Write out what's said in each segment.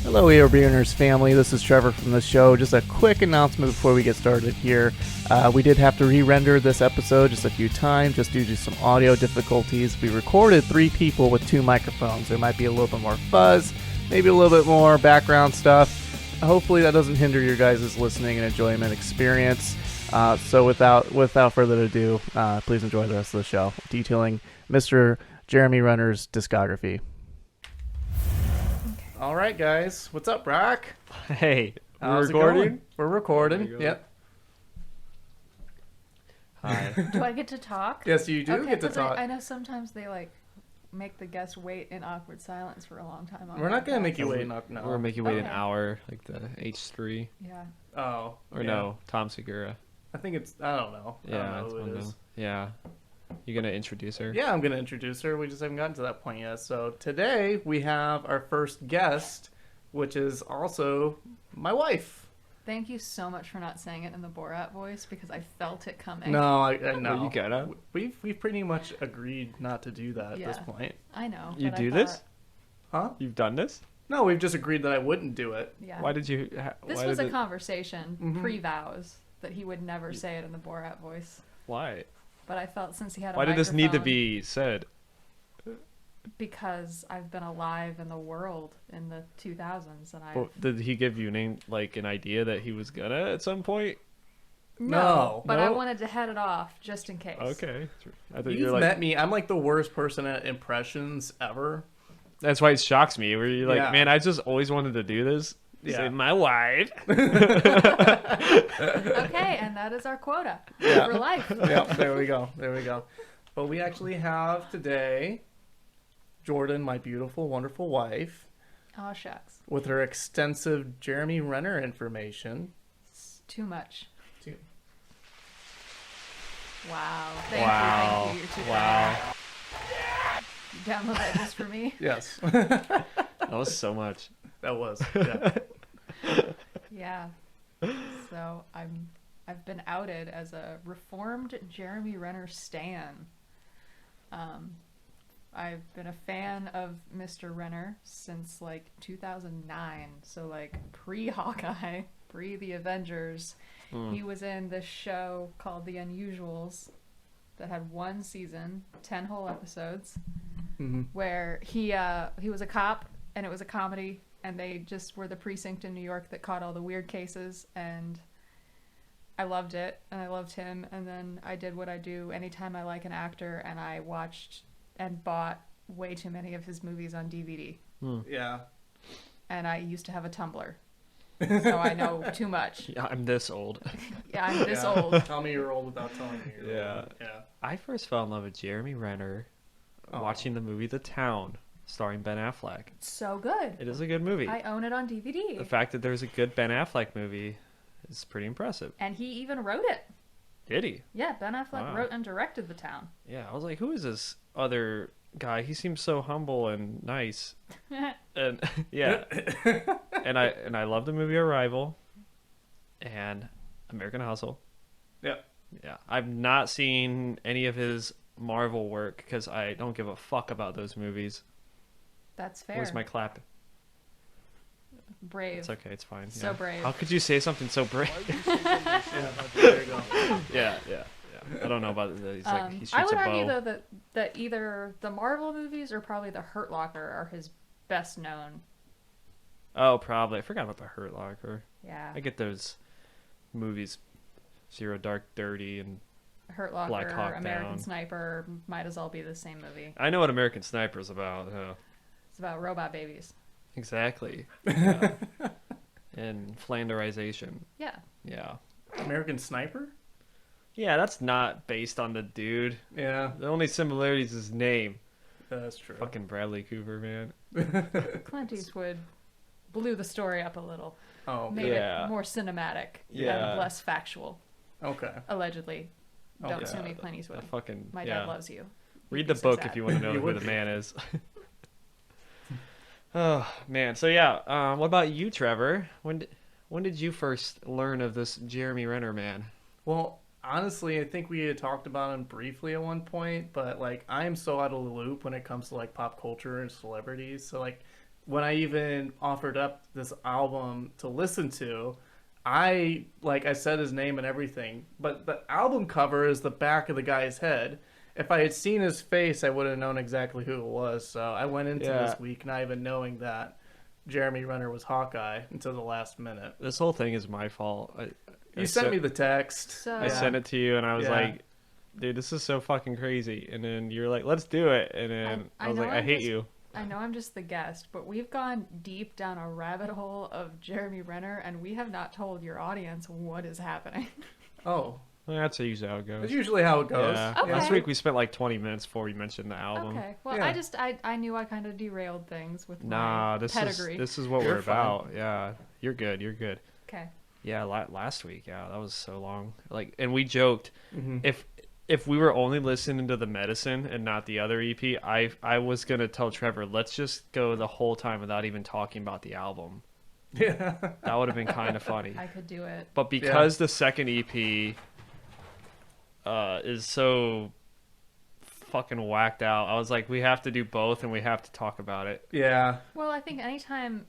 Hello, AOBurners family. This is Trevor from the show. Just a quick announcement before we get started here. We did have to re-render this episode just a few times just due to some audio difficulties. We recorded 3 people with 2 microphones. There might be a little bit more fuzz, maybe a little bit more background stuff. Hopefully that doesn't hinder your guys' listening and enjoyment experience. So without further ado, please enjoy the rest of the show, detailing Mr. Jeremy Renner's discography. All right, guys. What's up, Brock? Hey, How's we're recording? it going? We're recording. Yep. Hi. Do I get to talk? Yes, you do Okay, get to 'cause talk. I know sometimes they make the guest wait in awkward silence for a long time. We're not gonna make you So wait. we- No. We're gonna make you wait an Okay. hour, like the H3. Yeah. Oh. Or yeah. no, Tom Segura. I think it's. I don't know. I Yeah, don't know it's who one it of is. them. Yeah. You gonna introduce her? Yeah, I'm gonna introduce her. We just haven't gotten to that point yet. So today we have our first guest, which is also my wife. Thank you so much for not saying it in the Borat voice because I felt it coming. No, I no. Well, you gotta. We've pretty much agreed not to do that at this Yeah. point. I know. You but I do this? thought- Huh? You've done this? No, we've just agreed that I wouldn't do it. Yeah. Why did you? This why was did a it- conversation Mhm. pre-vows that he would never say it in the Borat voice. Why? But I felt since he had a Why did this need to microphone- be said? Because I've been alive in the world in the 2000s and I Well, did he give you an idea that he was gonna at some point? No. but I No. wanted to head it off just in case. Okay. I thought You've you were like. met me. I'm like the worst person at impressions ever. That's why it shocks me. Where you're like, Yeah. man, I just always wanted to do this. Yeah. Say, my wife. Okay, and that is our quota Yeah. for life. Yep, there we go. There we go. But we actually have today Jordan, my beautiful, wonderful wife, Oh shucks, with her extensive Jeremy Renner information. it's too much. Too- Wow. Wow. Thank you. You're too Wow. kind. You download that just for me? Yes, That was so much. that was. Yeah. Yeah. So I've been outed as a reformed Jeremy Renner stan. I've been a fan of Mr. Renner since like 2009, so like pre-Hawkeye, pre the Avengers. He was in this show called The Unusuals that had 1 season, 10 whole episodes, Mhm. where he was a cop and it was a comedy, and they just were the precinct in New York that caught all the weird cases, and I loved it and I loved him. And then I did what I do anytime I like an actor, and I watched and bought way too many of his movies on DVD. Yeah. And I used to have a Tumblr, so I know too much. Yeah, I'm this old. Yeah, I'm this Yeah. old. Tell me you're old without telling me you're Yeah. old. Yeah. I first fell in love with Jeremy Renner Oh. watching the movie The Town, starring Ben Affleck. So good. It is a good movie. I own it on DVD. The fact that there's a good Ben Affleck movie is pretty impressive. And he even wrote it. Did he? Yeah, Ben Affleck Wow. wrote and directed The Town. Yeah, I was like, who is this other guy? He seems so humble and nice. And yeah, and I love the movie Arrival and American Hustle. Yeah. Yeah, I've not seen any of his Marvel work because I don't give a fuck about those movies. That's fair. Where's my clap? Brave. It's okay, it's fine. So yeah. brave. How could you say something so brave? Yeah. There you go. yeah. I don't know about the. He's like he shoots I would a argue bow. though that either the Marvel movies or probably the Hurt Locker are his best known. Oh, probably. I forgot about the Hurt Locker. Yeah. I get those movies, Zero Dark Thirty, and Hurt Locker, Black Hawk American Down. Sniper might as well be the same movie. I know what American Sniper is about. It's about robot babies. Exactly. Yeah. And Flanderization. Yeah. Yeah. American Sniper? Yeah, that's not based on the dude. Yeah, The only similarity is his name. that's true. Fucking Bradley Cooper, man. Clint Eastwood blew the story up a little. Oh, Made Yeah. it more cinematic Yeah. and less factual. okay. Allegedly. Don't Okay. sue me, Clint Eastwood. That fucking My yeah. dad loves you. Read the He's so book sad. if you want to know You who would the be. man is. Oh man. So yeah. What about you, Trevor? When did you first learn of this Jeremy Renner man? Well, honestly, I think we had talked about him briefly at one point, but like I am so out of the loop when it comes to like pop culture and celebrities. So like when I even offered up this album to listen to, I said his name and everything, but the album cover is the back of the guy's head. If I had seen his face, I would have known exactly who it was. So I went into this week not even knowing that Jeremy Renner was Hawkeye until the last minute. This whole thing is my fault. You sent me the text. I sent it to you, and I was like, dude, this is so fucking crazy. And then you were like, let's do it. And then I was like, I hate you. I know I'm just the guest, but we've gone deep down a rabbit hole of Jeremy Renner, and we have not told your audience what is happening. Oh. Well, that's usually how it goes. That's usually how it goes. Yeah. Okay. Last week we spent like 20 minutes before we mentioned the album. Okay. Well, I knew I kind of derailed things with my pedigree. This is what we're about. Yeah. You're good. Okay. Yeah, last week. Yeah, that was so long. And we joked if we were only listening to the Medicine and not the other EP, I was going to tell Trevor, let's just go the whole time without even talking about the album. Yeah. That would have been kind of funny. I could do it. But because the second EP is so fucking whacked out, I was like, we have to do both and we have to talk about it. Yeah. Well, I think anytime,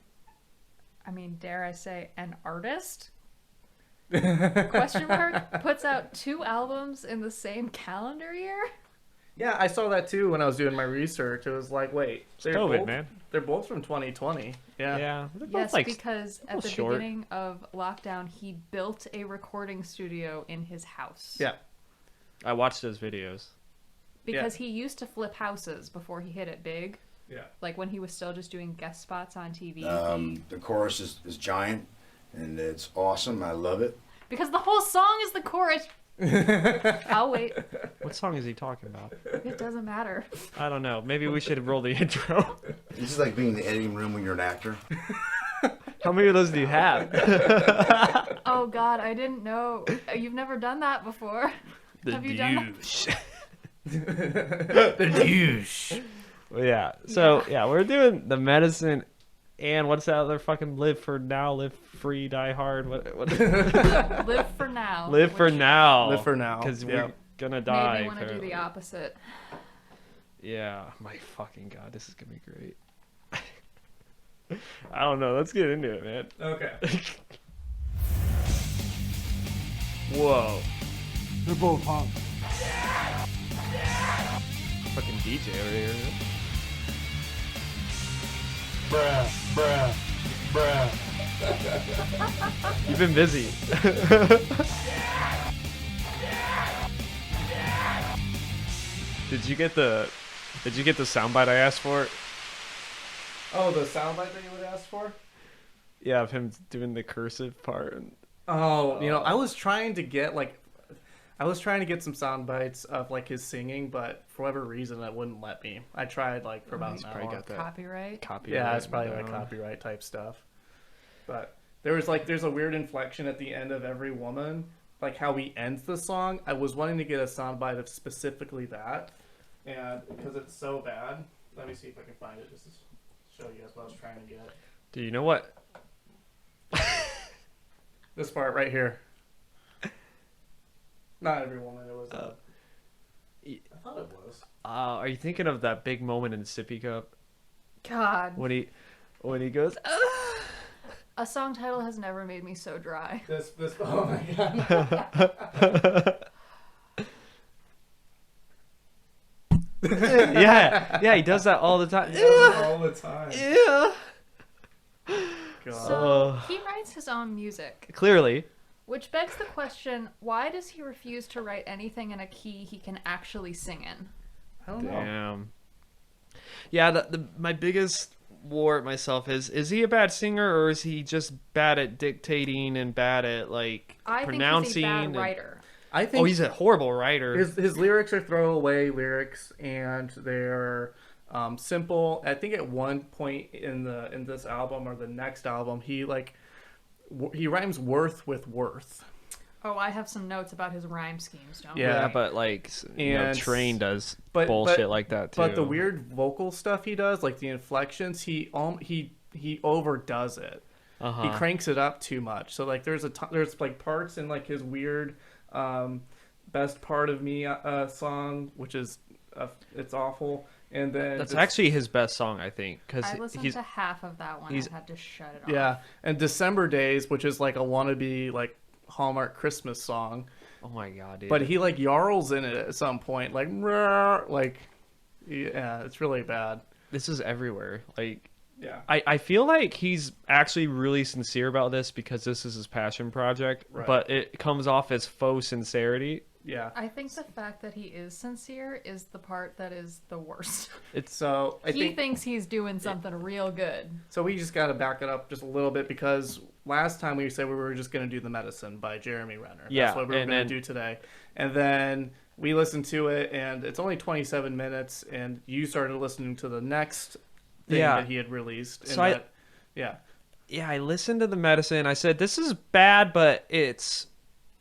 dare I say, an artist question mark puts out 2 albums in the same calendar year. Yeah, I saw that too when I was doing my research. It was like, wait, man. They're both from 2020. Yeah. Yeah. Yes, because at the beginning of lockdown, he built a recording studio in his house. Yeah. I watched those videos. Because he used to flip houses before he hit it big. Yeah. Like when he was still just doing guest spots on TV. The chorus is giant, and it's awesome. I love it. Because the whole song is the chorus. I'll wait. What song is he talking about? It doesn't matter. I don't know. Maybe we should roll the intro. This is like being in the editing room when you're an actor. How many of those do you have? Oh, God, I didn't know. You've never done that before. Have you done that? The douche. Well, yeah. So, we're doing the Medicine and what's that other fucking Live for Now, Live Free, Die Hard? What? Live for now. Live for now. Live for now. Because we're going to die. Maybe want to do the opposite. Yeah. My fucking God, this is going to be great. I don't know. Let's get into it, man. Okay. Whoa. They're both hung. Fucking DJ over here. Bruh. You've been busy. Did you get the soundbite I asked for? Oh, the soundbite that you would ask for? Yeah, of him doing the cursive part. Oh, I was trying to get some sound bites of like his singing, but for whatever reason that wouldn't let me. I tried for about an hour. Got that Copyright? Yeah, it's probably like copyright type stuff. But there's a weird inflection at the end of Every Woman, like how he ends the song. I was wanting to get a soundbite of specifically that, and because it's so bad. Let me see if I can find it just to show you guys what I was trying to get. Do you know what? This part right here. Not Every Woman. It was. I thought it was. Are you thinking of that big moment in Sippy Cup God. when he goes? A song title has never made me so dry. This. Oh my god. yeah, he does that all the time. All the time. Yeah. God. So he writes his own music. Clearly. Which begs the question, why does he refuse to write anything in a key he can actually sing in? I don't know. Damn. Yeah, my biggest war at myself is he a bad singer or is he just bad at dictating and bad at pronouncing? I think he's a bad writer. I think he's a horrible writer. His lyrics are throwaway lyrics and they're simple. I think at one point in this album or the next album, he rhymes worth with worth. Oh, I have some notes about his rhyme schemes, don't Yeah, I? but Train does bullshit like that too. But the weird vocal stuff he does, like the inflections, he overdoes it. Uh-huh. He cranks it up too much. So there's parts in his weird Best Part of Me song, which is it's awful. And then That's actually his best song, I think, because I listened to half of that one. I had to shut it off. yeah, and December Days, which is like a wannabe like Hallmark Christmas song. oh my god, dude. But he like yarls in it at some point, like "Rrr," like yeah, it's really bad. This is everywhere. Like, Yeah, I feel like he's actually really sincere about this because this is his passion project, Right. but it comes off as faux sincerity. yeah. I think the fact that he is sincere is the part that is the worst. So I He think thinks he's doing something real good. so. We just got to back it up just a little bit because last time we said we were just going to do The Medicine by Jeremy Renner. Yeah, That's what we were and going then- to do today. And then we listened to it, and it's only 27 minutes. And you started listening to the next thing Yeah. that he had released. So and yeah. Yeah, I listened to The Medicine. I said, this is bad, but it's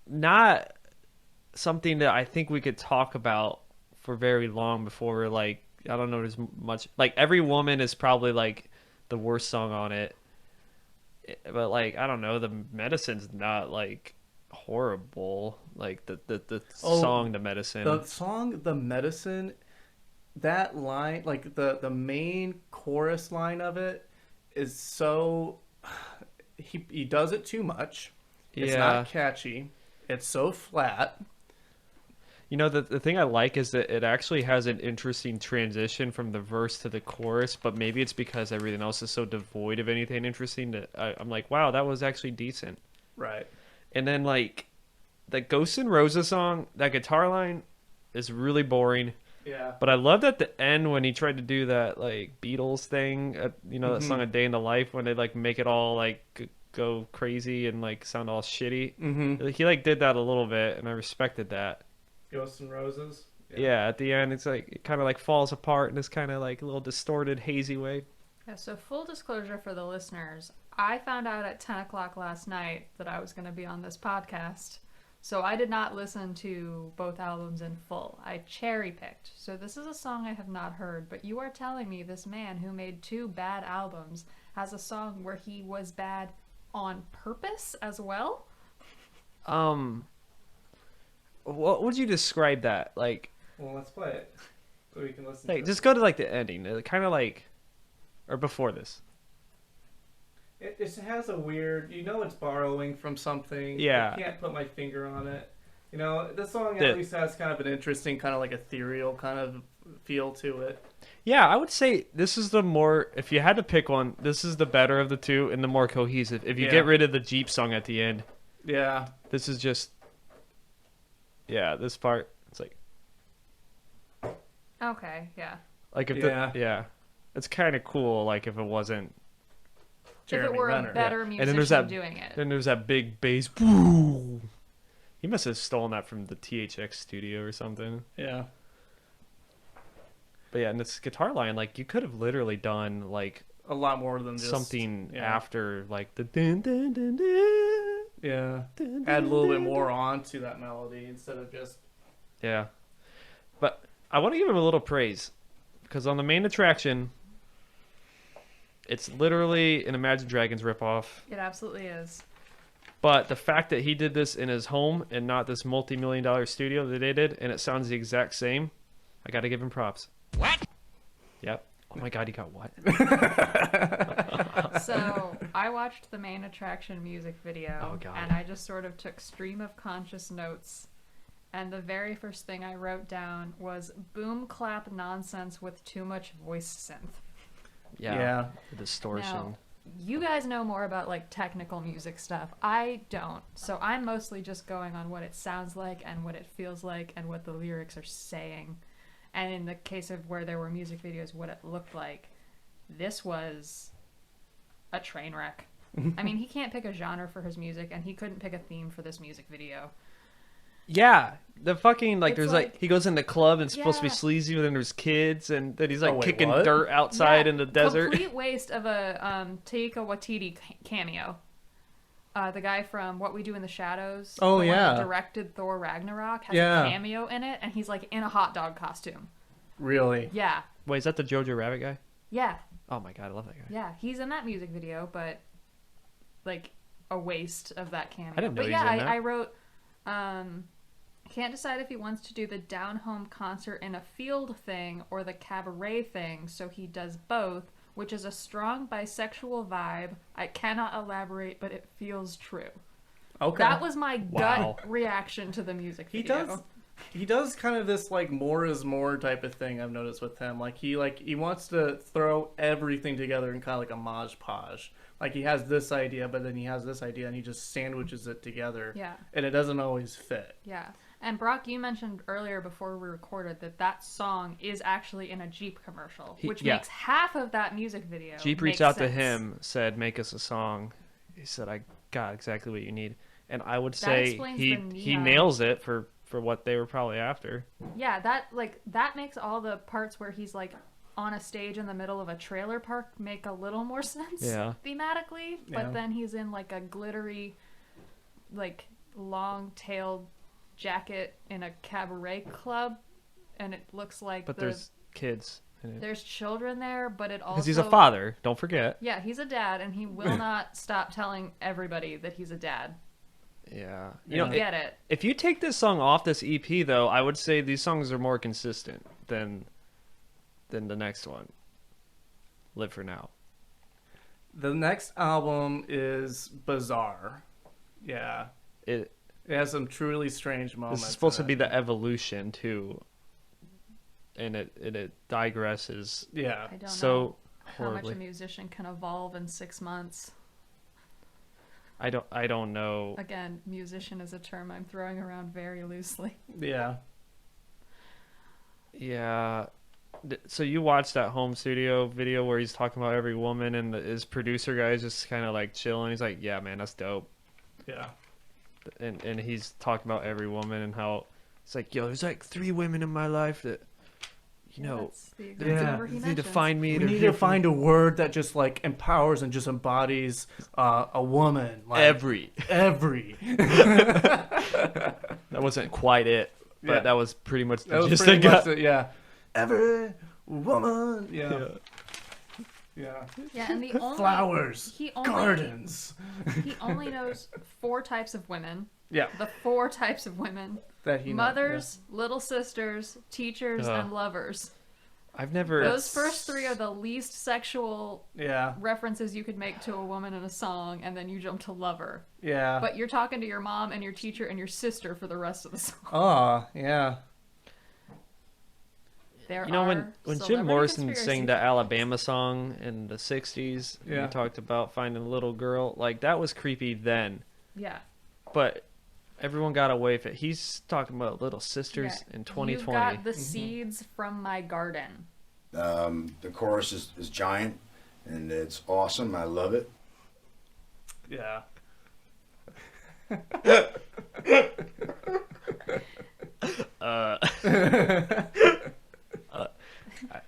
not something that I think we could talk about for very long before we're like, I don't know, there's much. Like, Every Woman is probably like the worst song on it. But like, I don't know, The Medicine's not like horrible. Like the song The Medicine. The song "The Medicine," that line, like the main chorus line of it, is so he does it too much. It's Yeah. not catchy. It's so flat. You know, the thing I like is that it actually has an interesting transition from the verse to the chorus, but maybe it's because everything else is so devoid of anything interesting that I'm like, wow, that was actually decent. Right. And then, like, the Ghosts N' Roses song, that guitar line is really boring. Yeah. But I loved at the end when he tried to do that, like, Beatles thing, that song A Day in the Life, when they, like, make it all, like, go crazy and, like, sound all shitty. Mm-hmm. He, like, did that a little bit, and I respected that. Ghosts and Roses. Yeah, at the end, it's like it kind of like falls apart in this kind of like a little distorted, hazy way. Yeah, so full disclosure for the listeners, I found out at 10 o'clock last night that I was going to be on this podcast. So I did not listen to both albums in full. I cherry picked. So this is a song I have not heard, but you are telling me this man who made 2 bad albums has a song where he was bad on purpose as well? What would you describe that? Like, Well, let's play it so we can listen. like just go to like the ending, kind of like, or before this. It has a weird. It's borrowing from something. Yeah. I can't put my finger on it. The song The- at least has kind of an interesting, kind of like ethereal kind of feel to it. Yeah, I would say this is the more. If you had to pick one, this is the better of the two and the more cohesive. If you Yeah. get rid of the Jeep song at the end, Yeah. this is just. Yeah, this part. It's like Okay, yeah. if Yeah. it's kind of cool. Like if it wasn't. Jeremy if it were Renner. a better And musician then there's that- doing it. Then there's that big bass. Boo! He must have stolen that from the THX studio or something. Yeah. But yeah, and this guitar line, like you could have literally done like A lot more than just something yeah. after like the dun, dun, dun, dun, Yeah. dun, Add a little dun, bit dun, more onto that melody instead of just. Yeah. But I want to give him a little praise because on the main attraction, it's literally an Imagine Dragons ripoff. It absolutely is. But the fact that he did this in his home and not this multi-million-dollar studio that they did, and it sounds the exact same, I got to give him props. What? Yep. Oh my God, he got what? So I watched the main attraction music video, Oh, God. and I just sort of took stream of conscious notes. And the very first thing I wrote down was boom clap nonsense with too much voice synth. Yeah. The distortion. Now, you guys know more about like technical music stuff. I don't. So I'm mostly just going on what it sounds like and what it feels like and what the lyrics are saying. And in the case of where there were music videos, what it looked like. This was a train wreck. I mean, he can't pick a genre for his music, and he couldn't pick a theme for this music video. Yeah, the fucking like It's there's like- he goes in the club and it's supposed to be Yeah. sleazy, but then there's kids and then he's like Oh, wait, kicking what? dirt outside Yeah, in the desert. Complete waste of a Taika Waititi cameo. The guy from What We Do in the Shadows. Oh, the one yeah. that directed Thor Ragnarok has Yeah. a cameo in it, and he's like in a hot dog costume. Really? Yeah, Wait, is that the Jojo Rabbit guy? yeah, Oh my God, I love that guy. yeah. He's in that music video, but like a waste of that cameo. I didn't know but he yeah, was in that. I wrote. Can't decide if he wants to do the down-home concert in a field thing or the cabaret thing, so he does both, which is a strong bisexual vibe. I cannot elaborate, but it feels true. Okay. That was my Wow. gut reaction to the music He video. he does kind of this like more is more type of thing I've noticed with him. He wants to throw everything together in kind of like a Maj Podge. Like he has this idea, but then he has this idea, and he just sandwiches it together. Yeah. And it doesn't always fit. Yeah. And Brock, you mentioned earlier before we recorded that song is actually in a Jeep commercial, which yeah. makes half of that music video. Jeep make reached out to sense. him, said, "Make us a song." He said, "I got exactly what you need," and I would That say explains he the he neon. nails it for what they were probably after. Yeah, that makes all the parts where he's like on a stage in the middle of a trailer park make a little more sense Yeah. thematically, but Yeah. then he's in like a glittery, like long-tailed jacket in a cabaret club, and it looks like But there's kids in it. there's children there, but it also Because he's a father, don't forget. Yeah, he's a dad, and he will not stop telling everybody that he's a dad. Yeah. You You know, get it. if you take this song off this EP, though, I would say these songs are more consistent than the next one. Live for Now. The next album is bizarre. Yeah. It It has some truly strange moments. This is supposed to in be it. the evolution too, and it digresses Yeah. I don't so know how much horribly. a musician can evolve in 6 months. I don't know. Again, musician is a term I'm throwing around very loosely. Yeah. Yeah. So you watched that home studio video where he's talking about every woman, and his producer guy is just kind of like chilling. He's like, "Yeah, man, that's dope," Yeah. and he's talking about every woman and how it's like, "Yo, there's like 3 women in my life that, you know, That's the exact Yeah. number he need to mentions. find me. We They're need here to for find a word that just like empowers and just embodies a woman. Like, every." every. That wasn't quite it, but Yeah. that was pretty much the That was gist pretty I much got. it, yeah. Every woman. Yeah. Yeah. Yeah, and the only Flowers. he only Gardens. he only knows 4 types of women. Yeah. The 4 types of women: That he knows, mothers, little sisters, teachers, Ugh. and lovers. I've never. Those first 3 are the least sexual Yeah. references you could make to a woman in a song, and then you jump to lover. Yeah. But you're talking to your mom and your teacher and your sister for the rest of the song. Oh, yeah. There You know, when are Jim celebrity Morrison sang conspiracy that Alabama song in the 60s, and Yeah. he talked about finding a little girl, like, that was creepy then. Yeah. But everyone got away from it. He's talking about little sisters Yeah. in 2020. You got the seeds from my garden. The chorus is giant, and it's awesome. I love it. Yeah.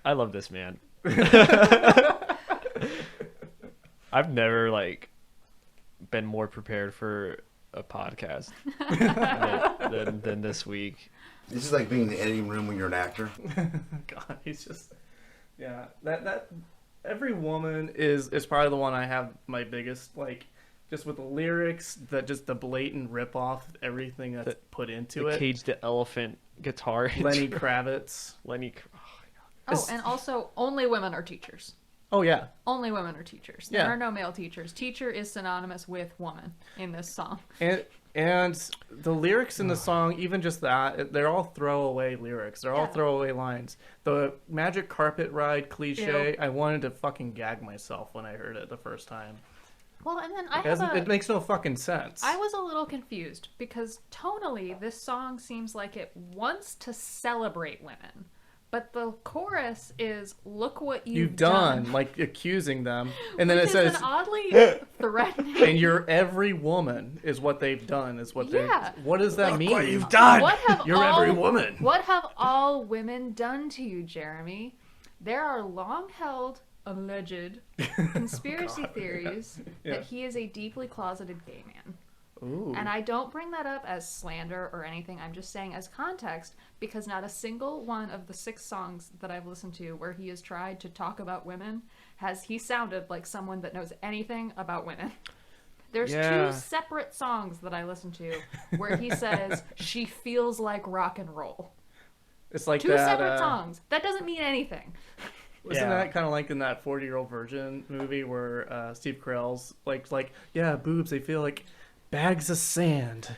I love this man. I've never, like, been more prepared for a podcast than this week. This is like being in the editing room when you're an actor. God, he's just, yeah. That every woman is probably the one I have my biggest, like, just with the lyrics, that just the blatant rip off everything that's put into The it. Cage the Elephant guitar. Lenny Kravitz. Oh, and also, only women are teachers. Oh yeah, Only women are teachers. There Yeah. are no male teachers. Teacher is synonymous with woman in this song. and the lyrics in the song, even just that, they're all throwaway lyrics. They're all Yeah. throwaway lines. The magic carpet ride cliche, Ew. I wanted to fucking gag myself when I heard it the first time. Well, and then It makes no fucking sense. I was a little confused because tonally this song seems like it wants to celebrate women. But the chorus is "Look what you've done," like accusing them, and then which it is says, an oddly threatening. "And you're every woman is what they've done is what Yeah. they." What does that mean? What you've done. What have You're all, every woman. What have all women done to you, Jeremy? There are long-held, alleged conspiracy theories Yeah. that he is a deeply closeted gay man. Ooh. And I don't bring that up as slander or anything. I'm just saying as context, because not a single one of the 6 songs that I've listened to where he has tried to talk about women has he sounded like someone that knows anything about women. There's Yeah. 2 separate songs that I listen to where he says she feels like rock and roll. It's like 2 that, separate songs. That doesn't mean anything. Wasn't Yeah. that kind of like in that 40-Year-Old Virgin movie where Steve Carell's like, yeah, boobs, they feel like bags of sand.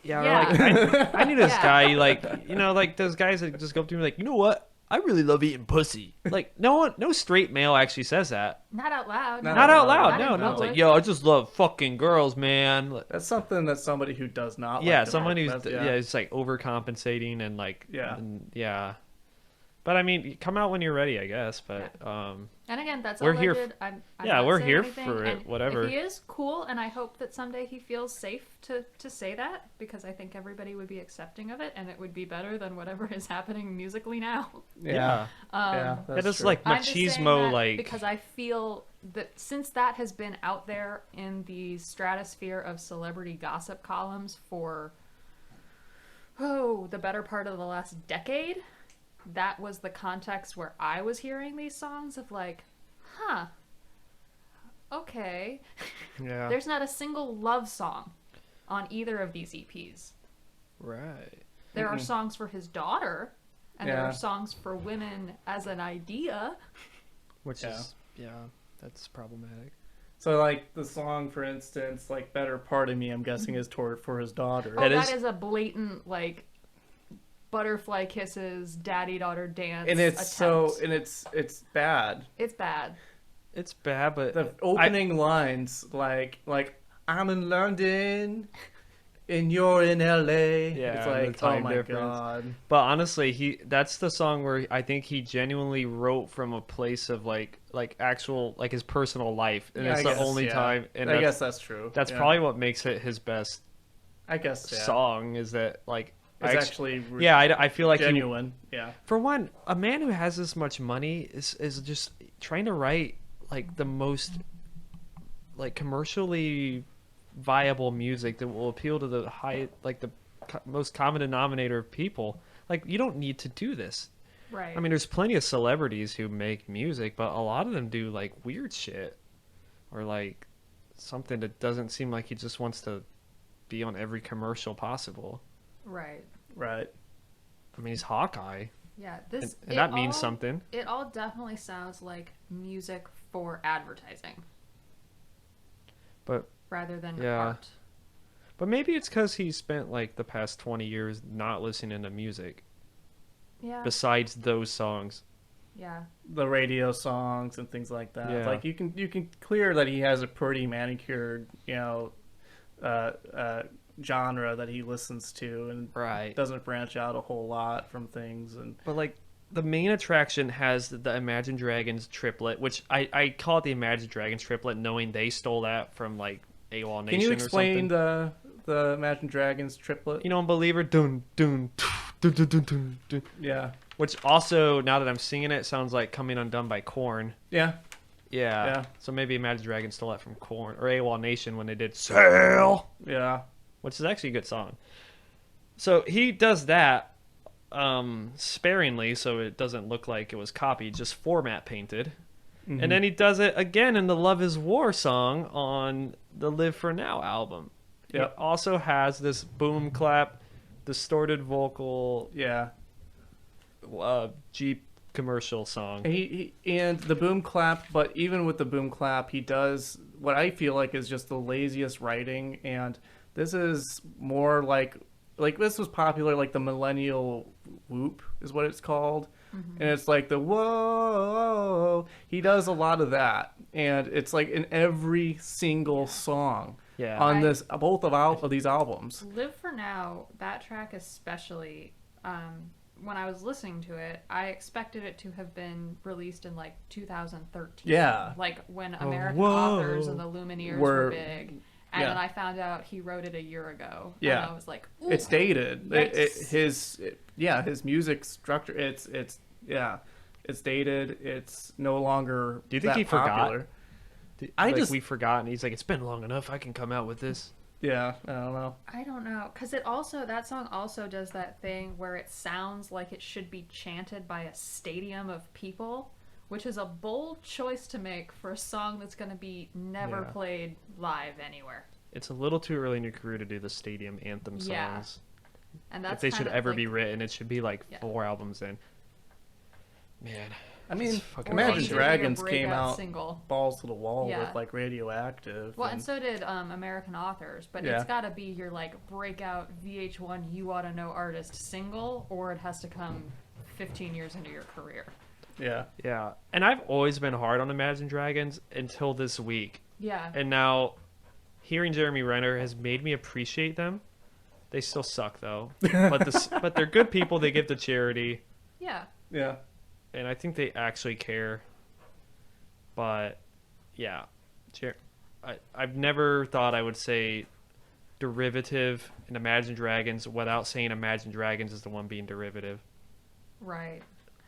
Yeah, Yeah. like, I knew this Yeah. guy, like, like those guys that just go up to me like, you know what? I really love eating pussy. Like, no straight male actually says that. Not out loud. Not Not out Not loud. in No. It's public. like, yo, I just love fucking girls, man. That's something that somebody who does not Yeah, like someone who's that's- it's like overcompensating and like Yeah. yeah. But I mean, come out when you're ready, I guess. But And again, that's We're all here I did. I'm yeah, not we're saying here anything, for it, and whatever. If he is cool, and I hope that someday he feels safe to say that, because I think everybody would be accepting of it, and it would be better than whatever is happening musically now. Yeah. Um, That's it's true. like I'm just saying machismo, that like because I feel that since that has been out there in the stratosphere of celebrity gossip columns for the better part of the last decade, that was the context where I was hearing these songs of like, okay. yeah, There's not a single love song on either of these EPs. right. There are songs for his daughter, and there Yeah. are songs for women as an idea. Which Yeah. is that's problematic. So like the song, for instance, like "Better Part of Me," I'm guessing is for his daughter. Oh, That that is- is a blatant like butterfly kisses, daddy daughter dance. And it's attempt. it's bad. It's bad. It's bad, but The opening lines, like I'm in London, and you're in LA. Yeah, it's the like, time oh my difference. god. But honestly, that's the song where I think he genuinely wrote from a place of like actual like his personal life, and Yeah, it's I the guess, only yeah. time. And I guess that's true. that's Yeah. probably what makes it his best I guess song is that like It's I actually yeah I feel like he, genuine. Yeah. for one, a man who has this much money is just trying to write like the most like commercially viable music that will appeal to the most common denominator of people. Like, you don't need to do this. Right. I mean, there's plenty of celebrities who make music, but a lot of them do like weird shit or like something that doesn't seem like he just wants to be on every commercial possible. right. Right. I mean, he's Hawkeye, Yeah. and, This and that means something. It all definitely sounds like music for advertising But rather than Yeah. art. But maybe it's because he spent like the past 20 years not listening to music Yeah. besides those songs. Yeah. The radio songs and things like that. Yeah. Like you can clear that he has a pretty manicured, genre that he listens to and Right. doesn't branch out a whole lot from things. And But like the main attraction has the Imagine Dragons triplet, which I call it the Imagine Dragons triplet, knowing they stole that from like AWOL Nation. can you or explain something. the Imagine Dragons triplet? You know, Unbeliever, dun dun dun dun dun dun dun. Yeah. Which also, now that I'm singing it, sounds like Coming Undone by Korn. Yeah. Yeah. Yeah. So maybe Imagine Dragons stole that from Korn or AWOL Nation when they did Sail, Yeah. which is actually a good song. So he does that sparingly, so it doesn't look like it was copied, just format painted. Mm-hmm. And then he does it again in the Love Is War song on the Live For Now album. Yep. It also has this boom clap, distorted vocal Yeah. Jeep commercial song. And the boom clap, but even with the boom clap, he does what I feel like is just the laziest writing. And this is more like this was popular, like the millennial whoop is what it's called. And it's like the whoa. He does a lot of that, and it's like in every single song Yeah. on I- both of these albums. Live For Now, that track especially, when I was listening to it, I expected it to have been released in like 2013. Yeah. Like when American whoa. Authors and the Lumineers were big. And yeah. then I found out he wrote it a year ago. Yeah. And I was like, ooh. It's dated. Yikes. His music structure. It's dated. It's no longer. Do you think that he forgot? popular. We forgot, and he's like, it's been long enough. I can come out with this. Yeah, I don't know. I don't know, because that song also does that thing where it sounds like it should be chanted by a stadium of people, which is a bold choice to make for a song that's going to be never Yeah. played live anywhere. It's a little too early in your career to do the stadium anthem songs. Yeah. And that's If they should kind of ever like, be written, it should be like Yeah. 4 albums in. Man. I mean, fucking or Imagine they did your Dragons came breakout out single. balls to the wall Yeah. with like Radioactive. Well, and so did American Authors, but Yeah. it's got to be your like breakout VH1 You Oughta Know artist single, or it has to come 15 years into your career. yeah. Yeah. And I've always been hard on Imagine Dragons until this week. Yeah. And now hearing Jeremy Renner has made me appreciate them. They still suck though. But they're good people. They give to charity. Yeah. Yeah. And I think they actually care. But yeah, I've never thought I would say derivative in Imagine Dragons without saying Imagine Dragons is the one being derivative. Right.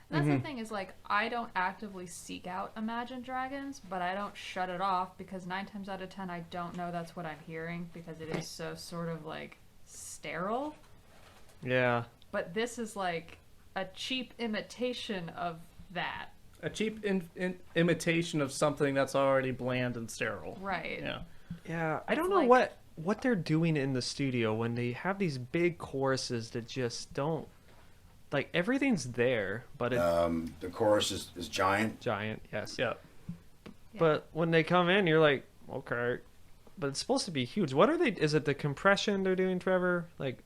That's the thing is like I don't actively seek out Imagine Dragons, but I don't shut it off because 9 times out of 10 I don't know that's what I'm hearing because it is so sort of like sterile. Yeah. But this is like a cheap imitation of that. A cheap imitation of something that's already bland and sterile. Right. Yeah. Yeah, I It's don't know like- what they're doing in the studio when they have these big choruses that just don't like everything's there, but it's The chorus is giant. giant, yes. Yeah. Yeah. But when they come in, you're like, okay, but it's supposed to be huge. What are they? Is it the compression they're doing, Trevor? Like,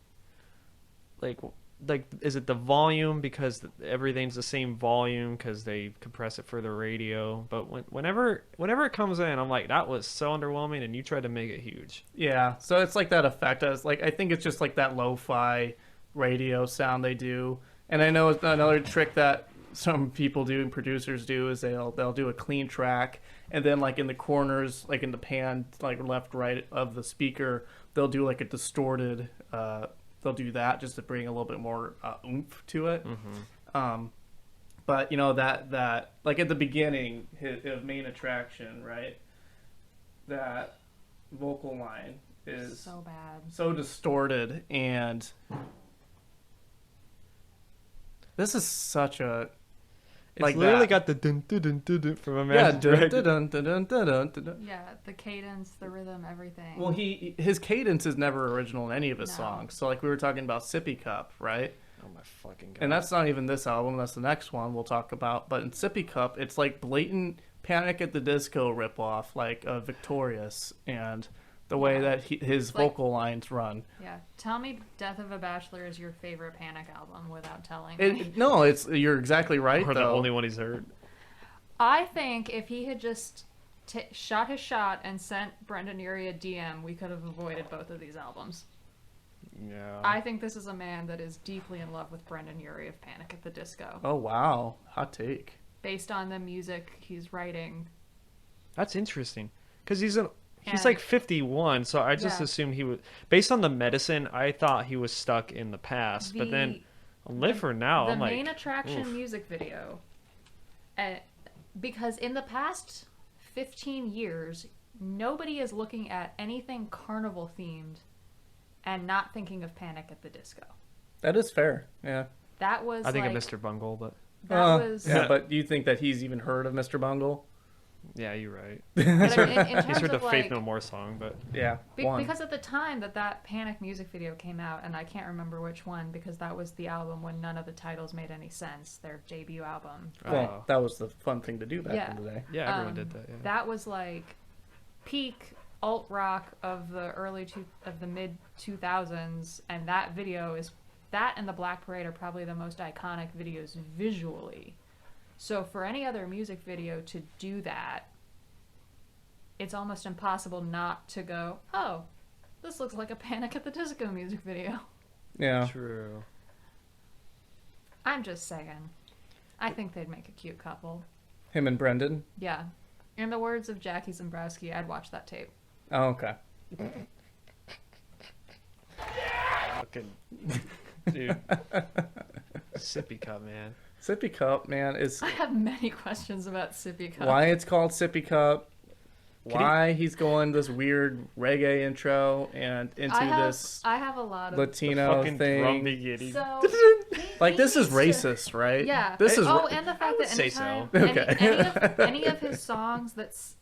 is it the volume because everything's the same volume because they compress it for the radio? But whenever it comes in, I'm like, that was so underwhelming, and you tried to make it huge. Yeah. So it's like that effect. I think it's just like that lo-fi radio sound they do. And I know it's another trick that some people do and producers do is they'll do a clean track and then like in the corners, like in the pan, like left, right of the speaker, they'll do like a distorted. They'll do that just to bring a little bit more oomph to it. But you know that like at the beginning, his main attraction, right? That vocal line is So bad. so distorted, and this is such a It's like literally that. got the dun dun dun dun dun from Yeah, Imagine Dragons. dun, dun, dun, dun, dun, dun, dun. Yeah, the cadence, the rhythm, everything. Well, his cadence is never original in any of his No. songs. So like we were talking about Sippy Cup, right? Oh my fucking god! And that's not even this album. That's the next one we'll talk about. But in Sippy Cup, it's like blatant Panic at the Disco ripoff, like Victorious, and the way Yeah. that his Like- vocal lines run. Yeah. Tell me Death of a Bachelor is your favorite Panic album without telling me. No, you're exactly right or the though. only one he's heard. I think if he had just shot his shot and sent Brendan Urie a DM, we could have avoided both of these albums. Yeah. I think this is a man that is deeply in love with Brendan Urie of Panic at the Disco. Oh wow, hot take. Based on the music he's writing. That's interesting because he's And- like 51, so I just Yeah. assumed he was based on the medicine. I thought he was stuck in the past, but then on Live for Now, the I'm like, main attraction oof. music video, because in the past 15 years, nobody is looking at anything carnival themed and not thinking of Panic at the Disco. That is fair. Yeah. That was I think like, of Mr. Bungle, but that was Yeah, but you think that he's even heard of Mr. Bungle? yeah, you're right. but I mean, in He's terms heard the of Faith like, No More song, but Yeah. One. because at the time that Panic music video came out, and I can't remember which one because that was the album when none of the titles made any sense, their debut album. Well, that was the fun thing to do back Yeah. in the day. yeah, everyone did that. Yeah. That was like peak alt rock of the mid 2000s, and that video is that and the Black Parade are probably the most iconic videos visually. So for any other music video to do that, it's almost impossible not to go, oh, this looks like a Panic at the Disco music video. Yeah. True. I'm just saying. I think they'd make a cute couple. Him and Brendan. Yeah. In the words of Jackie Zembrowski, I'd watch that tape. Oh, okay. Fucking dude. Sippy Cup, man. Sippy Cup, man, is I have many questions about Sippy Cup. why it's called Sippy Cup. why he's going this weird reggae intro and into this I have a lot of Latino fucking thing. drum beginning. So Like, this is needs to- racist, right? Yeah. This is and the fact would that say anytime so. any of his songs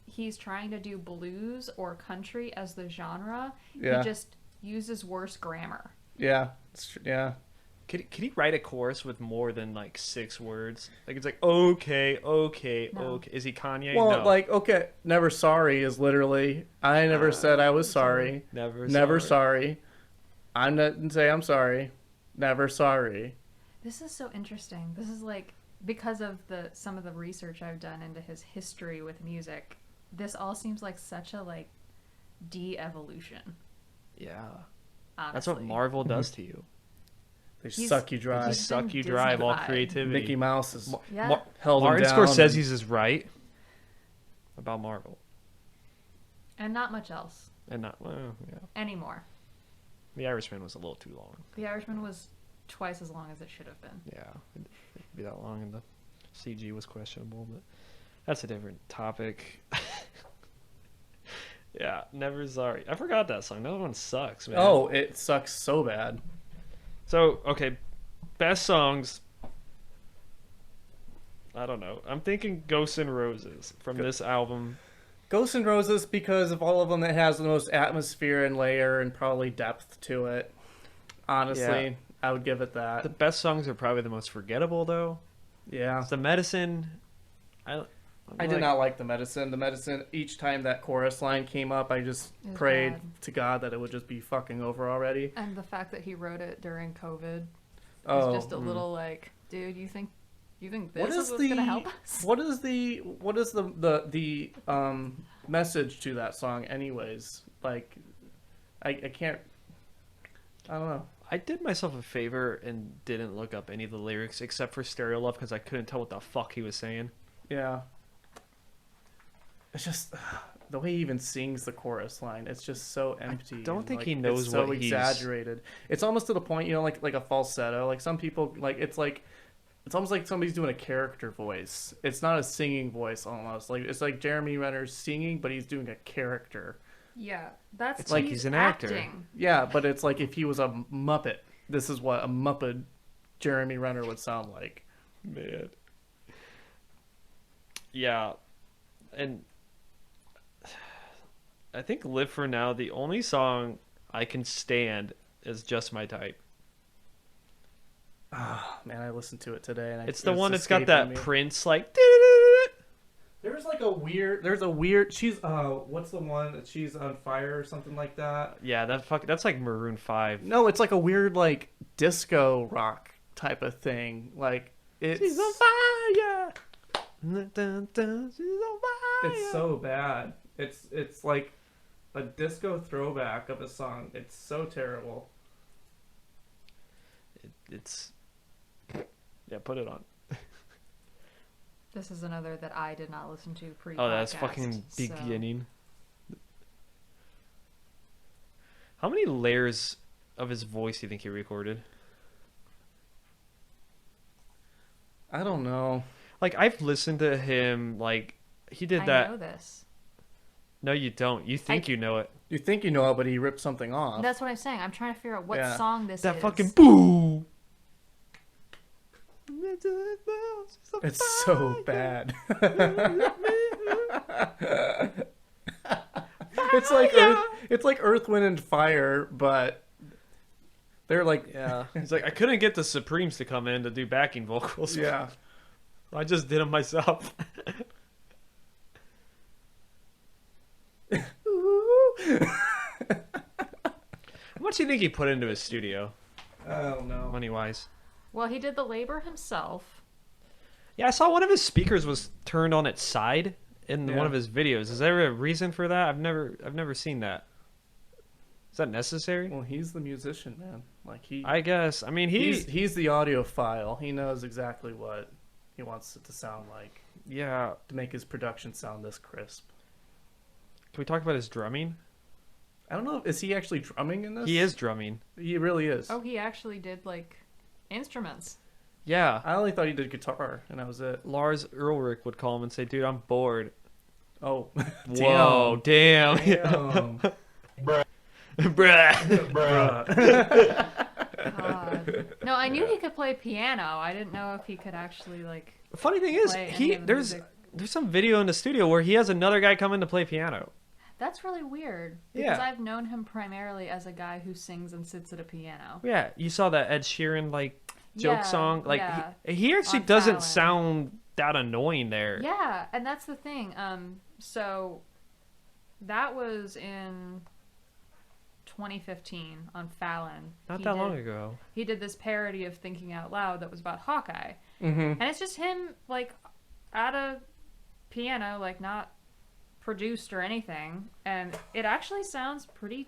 he's trying to do blues or country as the genre, Yeah. he just uses worse grammar. yeah. Could he write a chorus with more than like 6 words? Like it's like okay. No. Is he Kanye? Well, No. like, okay, never sorry is literally, I never said I was sorry. Never sorry. I didn't say I'm sorry. Never sorry. This is so interesting. This is like because of some of the research I've done into his history with music. This all seems like such a like de-evolution. Yeah. Honestly. That's what Marvel does to you. They He's- suck you dry. They He's suck been you dry of all Disneyfied. creativity. Mickey Mouse is Yeah. held him Martin down. Scorsese's is right about Marvel, And not much else and not yeah. anymore. The Irishman was a little too long. The Irishman was twice as long as it should have been. Yeah, it'd be that long, and the CG was questionable, but that's a different topic. Yeah, Never Sorry. I forgot that song. That one sucks, man. Oh, it sucks so bad. So, okay, best songs. I don't know. I'm thinking Ghosts N' Roses from this album. Ghosts N' Roses, because of all of them, it has the most atmosphere and layer and probably depth to it. Honestly, Yeah. I would give it that. The best songs are probably the most forgettable, though. Yeah. The Medicine. I did not like The Medicine. The Medicine, each time that chorus line came up, I just It was prayed bad. to God that it would just be fucking over already. And the fact that he wrote it during COVID Oh. is just a little like, dude, you think this What is is what's gonna help us? What is the message to that song anyways? Like, I can't, I don't know. I did myself a favor and didn't look up any of the lyrics except for Stereo Love because I couldn't tell what the fuck he was saying. Yeah. It's just the way he even sings the chorus line. It's just so empty. don't and, think like, he knows it's so what he's- exaggerated. It's almost to the point, you know, like a falsetto. Like some people, it's almost like somebody's doing a character voice. It's not a singing voice almost. Like it's like Jeremy Renner's singing, but he's doing a character. Yeah, that's It's like he's an actor. acting. Yeah, but it's like if he was a Muppet. This is what a Muppet Jeremy Renner would sound like. Man. Yeah. And I think Live For Now, the only song I can stand is Just My Type. Oh, man, I listened to it today. And It's the one that's got that escaping me. Prince, like... There's a weird, she's, what's the one that she's on fire or something like that? Yeah, that's like Maroon 5. No, it's like a weird, like, disco rock type of thing. Like, it's... She's on fire! Dun, dun, she's on fire! It's so bad. It's like a disco throwback of a song. It's so terrible. It's... Yeah, put it on. This is another that I did not listen to pre. Oh, that's fucking beginning. How many layers of his voice do you think he recorded? I don't know. Like, I've listened to him, like, he did I that. know this. No, you don't. You think you know it. You think you know it, but he ripped something off. That's what I'm saying. I'm trying to figure out what Yeah. song this That is. fucking boo! It's so bad. It's like Earth, Wind, and Fire, but they're like, Yeah. He's like, I couldn't get the Supremes to come in to do backing vocals. yeah. I just did them myself. How much do you think he put into his studio, I don't know. money-wise? Well, he did the labor himself. Yeah, I saw one of his speakers was turned on its side in Yeah. one of his videos. Is there a reason for that? I've never seen that. Is that necessary? Well, he's the musician, man. Like I guess. I mean, he's the audiophile. He knows exactly what he wants it to sound like yeah. to make his production sound this crisp. Can we talk about his drumming? I don't know. Is he actually drumming in this? He is drumming. He really is. Oh, he actually did like instruments. Yeah. I only thought he did guitar, and that was it. Lars Ulrich would call him and say, "Dude, I'm bored. Oh. Whoa, damn. Damn. Bruh. Bruh. God. No, I knew he could play piano. I didn't know if he could actually like. The funny thing is, Play any of the there's music. some video in the studio where he has another guy come in to play piano. That's really weird because Yeah. I've known him primarily as a guy who sings and sits at a piano. Yeah, you saw that Ed Sheeran joke Yeah, song. yeah. He actually On doesn't Fallon. sound that annoying there. Yeah, and that's the thing. So that was in 2015 on Fallon. Not that long ago. He did this parody of Thinking Out Loud that was about Hawkeye. Mm-hmm. And it's just him, like, at a piano, like, not produced or anything. And it actually sounds pretty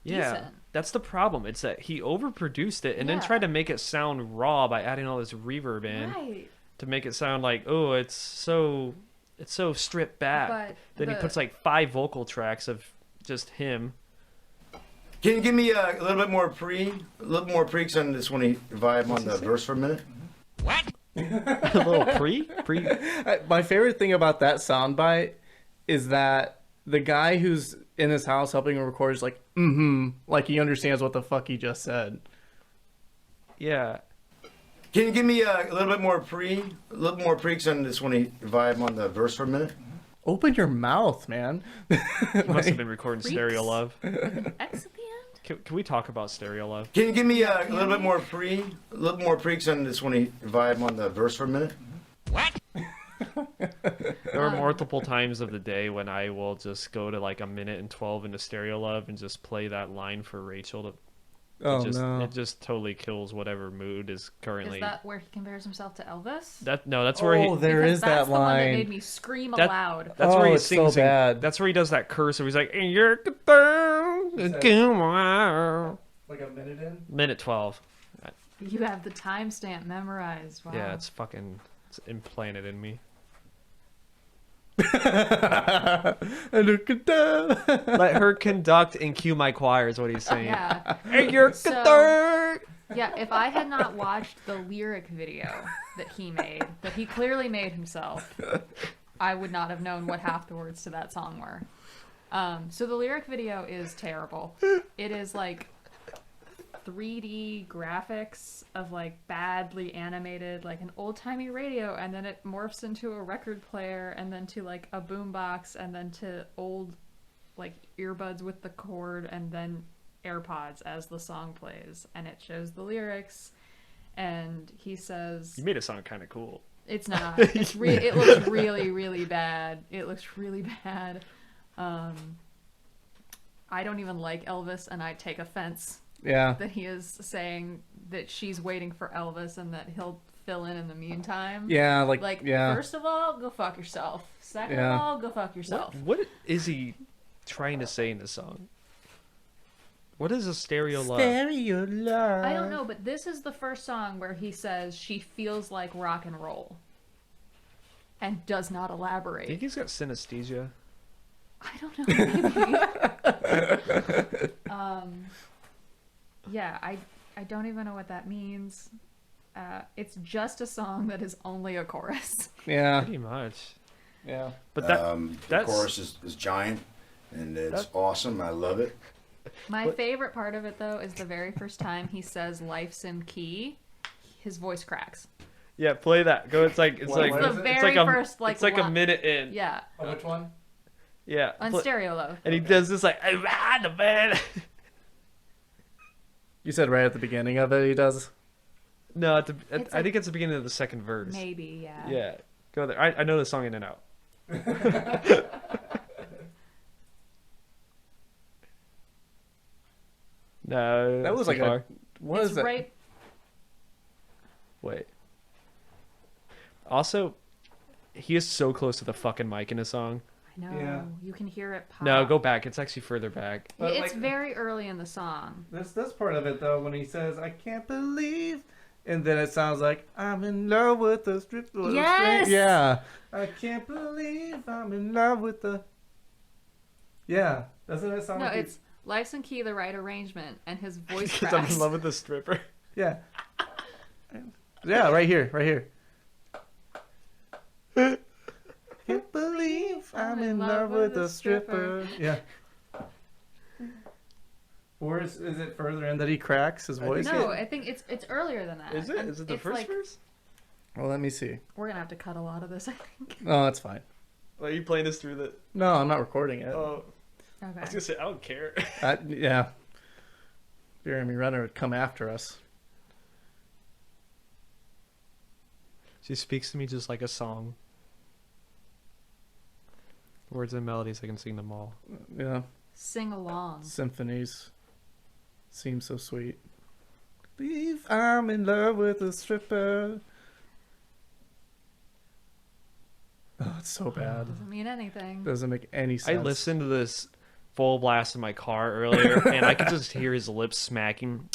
Yeah, decent. that's the problem. It's that he overproduced it and then Yeah. tried to make it sound raw by adding all this reverb in Right. to make it sound like, oh, it's so stripped back. But Then he the- puts like 5 vocal tracks of just him. Can you give me a little bit more pre? A little more pre, because I just want to vibe on the verse for a minute. A little pre. My favorite thing about that soundbite is that the guy who's in his house helping him record is like, like he understands what the fuck he just said. Yeah. Can you give me a little bit more pre? A little more pre, because I just want to vibe on the verse for a minute. Open your mouth, man. He must have been recording Freaks. Stereo Love. X at the end? Can we talk about Stereo Love? Can you give me a little bit more pre? A little more pre, because I just want to vibe on the verse for a minute. There are multiple times of the day when I will just go to like 1:12 into Stereo Love and just play that line for Rachel. Oh, It no. just totally kills whatever mood is currently. Is that where he compares himself to Elvis? That's where he. Oh, there Because is that's that the one that line. made me scream That- aloud. That's Oh, where he it's so sings. bad. That's where he does that curse. Where he's like, "And you're come on." Like a minute in? Minute 12. You have the timestamp memorized. Wow. Yeah, it's implanted in me. Look at that. Let her conduct and cue my choir is what he's saying. Yeah. And you're So- conduct. Yeah, if I had not watched the lyric video that he made, that he clearly made himself, I would not have known what half the words to that song were. So the lyric video is terrible. It is like 3D graphics of like badly animated, like an old-timey radio, and then it morphs into a record player, and then to like a boombox, and then to old like earbuds with the cord, and then AirPods as the song plays, and it shows the lyrics, and he says You made it sound kind of cool. it's not. It looks really, really bad. It looks really bad. I don't even like Elvis, and I take offense Yeah. that he is saying that she's waiting for Elvis and that he'll fill in the meantime. Yeah, yeah. First of all, go fuck yourself. Second Yeah. of all, go fuck yourself. What is he trying to say in this song? What is a stereo love? Stereo love. I don't know, but this is the first song where he says she feels like rock and roll and does not I think elaborate. he's got synesthesia. I don't know, maybe. Yeah, I don't even know what that means. It's just a song that is only a chorus. Yeah. Pretty much. Yeah. But that The that's chorus is giant, and it's awesome. I love it. My favorite part of it, though, is the very first time he says "life's in key," his voice cracks. yeah. Play that. Go. It's like What It's the is it? very first it's like a line. minute in. Yeah, Oh, which one? Yeah. on Pl- stereo low. And he does this like, "I ride the man." You said right at the beginning of it he does? No, It's I think it's the beginning of the second verse. Maybe, yeah. Yeah. Go there. I know the song in and out. No. That was too like far. a... What It's is that? right. Wait. Also, he is so close to the fucking mic in his song. I know. Yeah. You can hear it pop. No, go back. It's actually further back. But, It's like- very early in the song. This part of it, though, when he says, I can't believe... And then it sounds like, I'm in love with the strip. Yes! Yeah. I can't believe I'm in love with the... Yeah. Doesn't it sound No, like... it's "Life's in Key," the right arrangement, and his voice Because I'm cracks. in love with the stripper. Yeah. Yeah, right here. Right here. Can't believe I'm in love with a stripper. Yeah. Or is it further in that he cracks his voice? No, I think it's earlier than that. Is it? Is it the It's first like- verse? Well, let me see. We're gonna have to cut a lot of this, I think. Oh, that's fine. Are you playing this through the? No, I'm not recording it. Oh, I was Okay. gonna say I don't care. Yeah. Jeremy Renner would come after us. She speaks to me just like a song. Words and melodies, I can sing them all. Yeah. Sing along. Symphonies. Seem so sweet. Believe I'm in love with a stripper. Oh, it's so bad. Doesn't mean anything. Doesn't make any sense. I listened to this full blast in my car earlier, and I could just hear his lips smacking.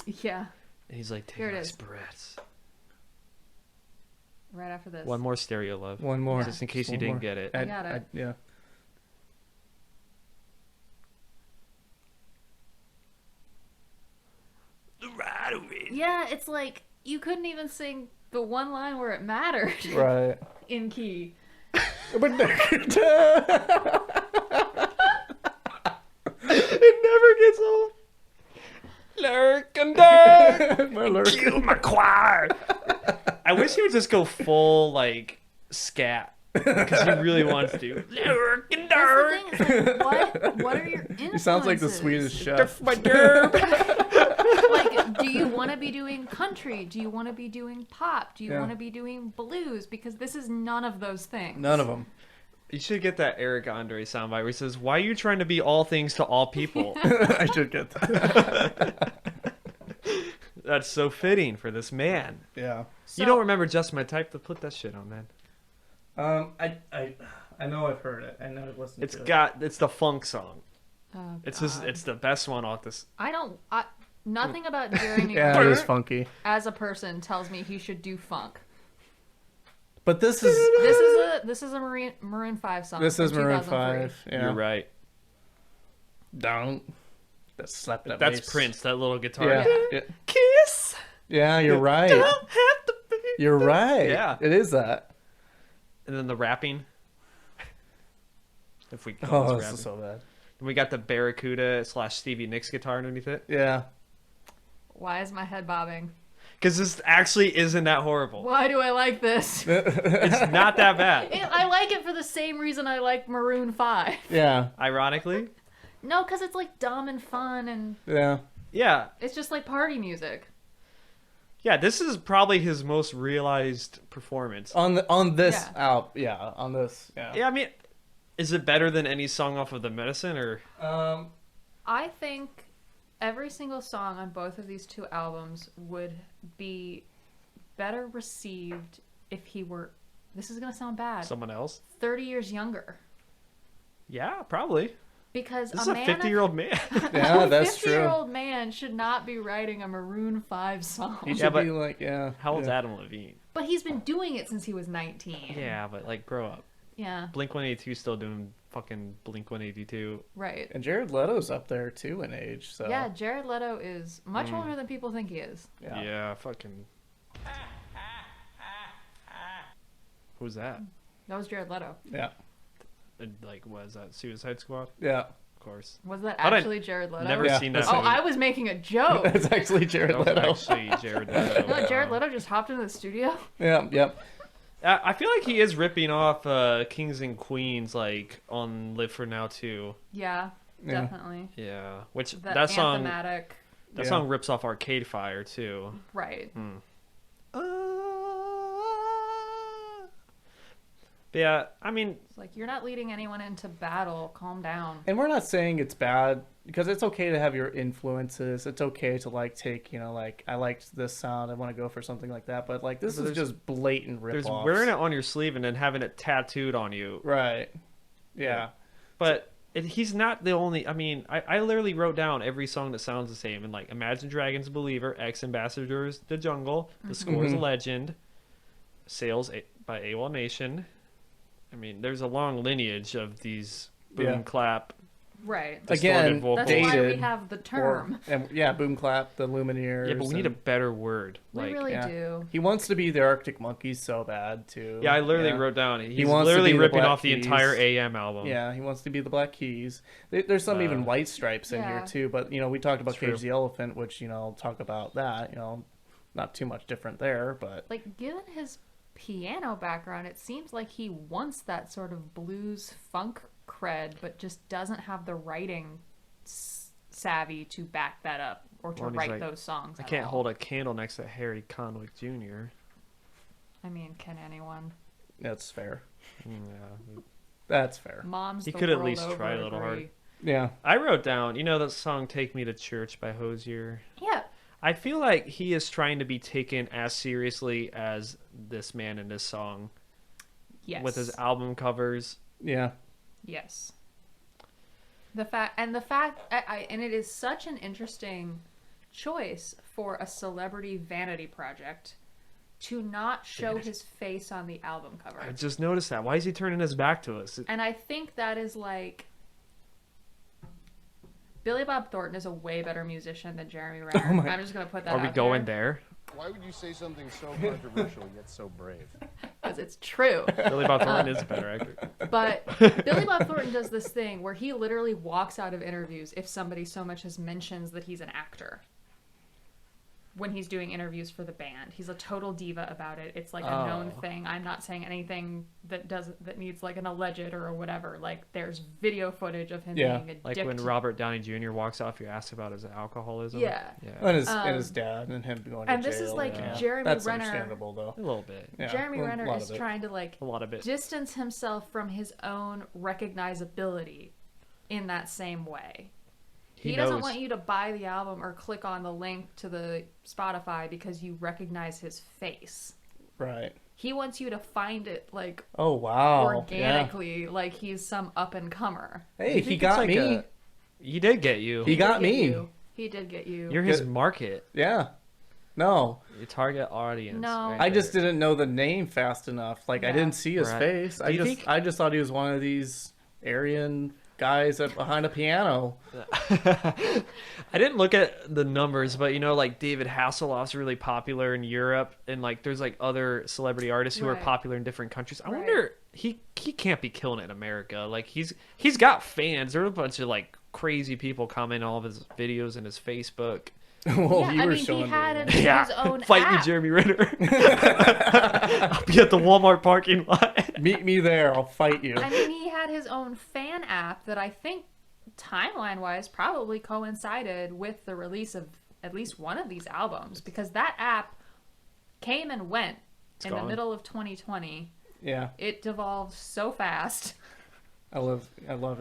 Yeah. And he's like, Here take it nice is. breaths. Right after this. One more stereo love. One more. Just in case Just you one didn't more. get it. I got it. Yeah. Yeah, it's like you couldn't even sing the one line where it mattered Right. in key. But It never gets old. Lurk and dark. my lurk. Kill my choir. I wish he would just go full like scat because he really wants to. Lurk and dark. That's the thing. It's like, what are your influences? He sounds like the Swedish chef. My derb. Like, do you want to be doing country? Do you want to be doing pop? Do you Yeah. want to be doing blues? Because this is none of those things. None of them. You should get that Eric Andre soundbite where he says, "Why are you trying to be all things to all people?" I should get that. That's so fitting for this man. Yeah. So, You don't remember Just My Type? To put that shit on, man. I know I've heard it. I know I've listened It's to it. got it's the funk song. Oh, It's God. it's the best one off this. Nothing about Jeremy Yeah, it Renner is funky. as a person tells me he should do funk. But this is This is a Maroon 5 song. this is from Maroon 2003. 5. Yeah. You're right. Don't. That slap that That's bass. Prince. That little guitar. Yeah. Yeah. Yeah. Kiss. Yeah, you're right. Don't have to be. You're right. Yeah. It is that. And then the rapping. If we Oh, call this this rapping. is so bad. And we got the Barracuda / Stevie Nicks guitar underneath it. Yeah. Why is my head bobbing? Because this actually isn't that horrible. Why do I like this? It's not that bad. I like it for the same reason I like Maroon 5. Yeah. Ironically. No, because it's like dumb and fun and Yeah. Yeah. it's just like party music. Yeah, this is probably his most realized performance. On this Yeah. out. Yeah. On this. Yeah. Yeah, I mean, is it better than any song off of The Medicine or? I think every single song on both of these two albums would be better received if he were, this is going to sound bad, Someone else? 30 years younger. Yeah, probably. Because This is a a man 50-year-old man. Yeah, a that's true. 50-year-old man should not be writing a Maroon 5 He song. should but be like, yeah. How old's yeah. Adam Levine? But he's been doing it since he was 19. Yeah, but like, grow up. Yeah, Blink-182 still doing fucking Blink-182. right. And Jared Leto's up there too in age. So Yeah, Jared Leto is much older than people think he is. Yeah. Fucking. Who's that? That was Jared Leto. Yeah. Like, was that Suicide Squad? Yeah. Of course. Was that Thought I'd actually Jared Leto? Never Yeah, seen that that's- Oh, movie. I was making a joke. It's actually Jared That was Leto. actually Jared Leto. No, Jared Leto just hopped into the studio. Yeah. Yep. I feel like he is ripping off Kings and Queens, like, on Live for Now, too. Yeah, Yeah. definitely. Yeah. Which, The that song anthematic. that Yeah. song rips off Arcade Fire, too. Right. But yeah, I mean, It's like, you're not leading anyone into battle. Calm down. And we're not saying it's bad because it's okay to have your influences. It's okay to like take, like I liked this sound, I want to go for something like that. But like this But is just blatant there's rip-offs. wearing it on your sleeve and then having it tattooed on you. Right. Yeah. But he's not the only. I mean, I literally wrote down every song that sounds the same. And like, Imagine Dragons, Believer, Ex Ambassadors, The Jungle, The Score's Mhm. Legend, Sales by AWOL Nation. I mean, there's a long lineage of these boom Yeah. clap Right. distorted Again, vocals. That's why we dated, have the term. boom clap, the Lumineers. Yeah, but we need a and- better word. We Like, really yeah. do. He wants to be the Arctic Monkeys so bad too. yeah, I literally wrote down. He's wants to literally be the ripping Black off the Keys. entire AM album. Yeah, he wants to be the Black Keys. There's some even White Stripes in here Yeah. too. But we talked about It's true. Cage the Elephant, which I'll talk about that. Not too much different there, but Like, given his piano background, it seems like he wants that sort of blues funk cred, but just doesn't have the writing savvy to back that up or to Well, and he's write like, those songs. I at can't all. hold a candle next to Harry Connick Jr. I mean, can anyone? that's fair. Yeah. That's fair. Moms, He the could at world least over try a little hard. agree. Yeah. I wrote down, that song "Take Me to Church" by Hozier. Yeah. I feel like he is trying to be taken as seriously as this man in this song Yes. with his album covers. Yeah. Yes. The fact, and it is such an interesting choice for a celebrity vanity project to not show his face on the album cover. I just noticed that. Why is he turning his back to us? And I think that is like Billy Bob Thornton is a way better musician than Jeremy Renner. Oh my- I'm just gonna put that Are we out going there? Why would you say something so controversial yet so brave? because it's true. Billy Bob Thornton is a better actor. But Billy Bob Thornton does this thing where he literally walks out of interviews if somebody so much as mentions that he's an actor. When he's doing interviews for the band, he's a total diva about it. It's like a known thing. I'm not saying anything that needs like an alleged or whatever. Like there's video footage of him being a Like dick when to- Robert Downey Jr. walks off, you ask about his alcoholism. Yeah. And his dad and him going to and jail. this is like yeah. Jeremy That's Renner. understandable though. A little bit. Yeah. Jeremy Well, a Renner lot is of it. trying to like A lot of it. distance himself from his own recognizability in that same way. He doesn't knows. want you to buy the album or click on the link to the Spotify because you recognize his face. Right. He wants you to find it like Oh wow. organically, like he's some up and comer. Yeah. I Hey, think he it's got like me. He did get you. He got did get me. you. He did get you. You're his Good. market. Yeah. No, Your target audience. No. right I just there. didn't know the name fast enough. Like I Yeah. didn't see his Right. face. Do you think- I just thought he was one of these Aryan guys behind a piano. I didn't look at the numbers, but like David Hasselhoff's really popular in Europe, and like there's like other celebrity artists who are Right. popular in different countries. I Right. wonder he can't be killing it in America. Like he's got fans. There are a bunch of like crazy people commenting on all of his videos and his Facebook. Well, yeah, you I were mean, showing he had me. it in Yeah, his own fight me, app. Jeremy Renner. I'll be at the Walmart parking lot. Meet me there. I'll fight you. I mean, he had his own fan app that I think, timeline-wise, probably coincided with the release of at least one of these albums, because that app came and went in the gone. middle of 2020. Yeah, It devolved so fast. I love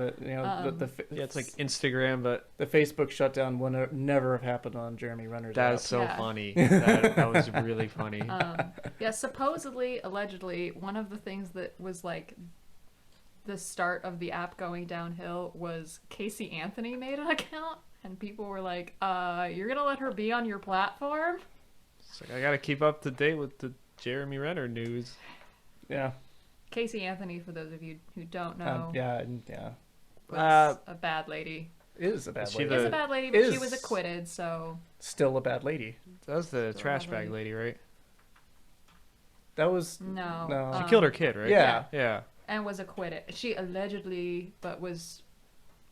it. Yeah, it's like Instagram, but the Facebook shutdown would never have happened on Jeremy Renner's that app. is so Yeah. funny. That was really funny. Yeah, supposedly, allegedly, one of the things that was like the start of the app going downhill was Casey Anthony made an account, and people were like, you're gonna let her be on your platform? It's like, I gotta keep up to date with the Jeremy Renner news. Yeah, Casey Anthony, for those of you who don't know, yeah. was a bad lady. It is a bad Is she lady. the- Is a bad lady, but she is- was acquitted, so Still a bad lady. That was the Still trash lovely. bag lady, right? That was no. No. She killed her kid, right? Yeah. Yeah. And was acquitted. She allegedly, but was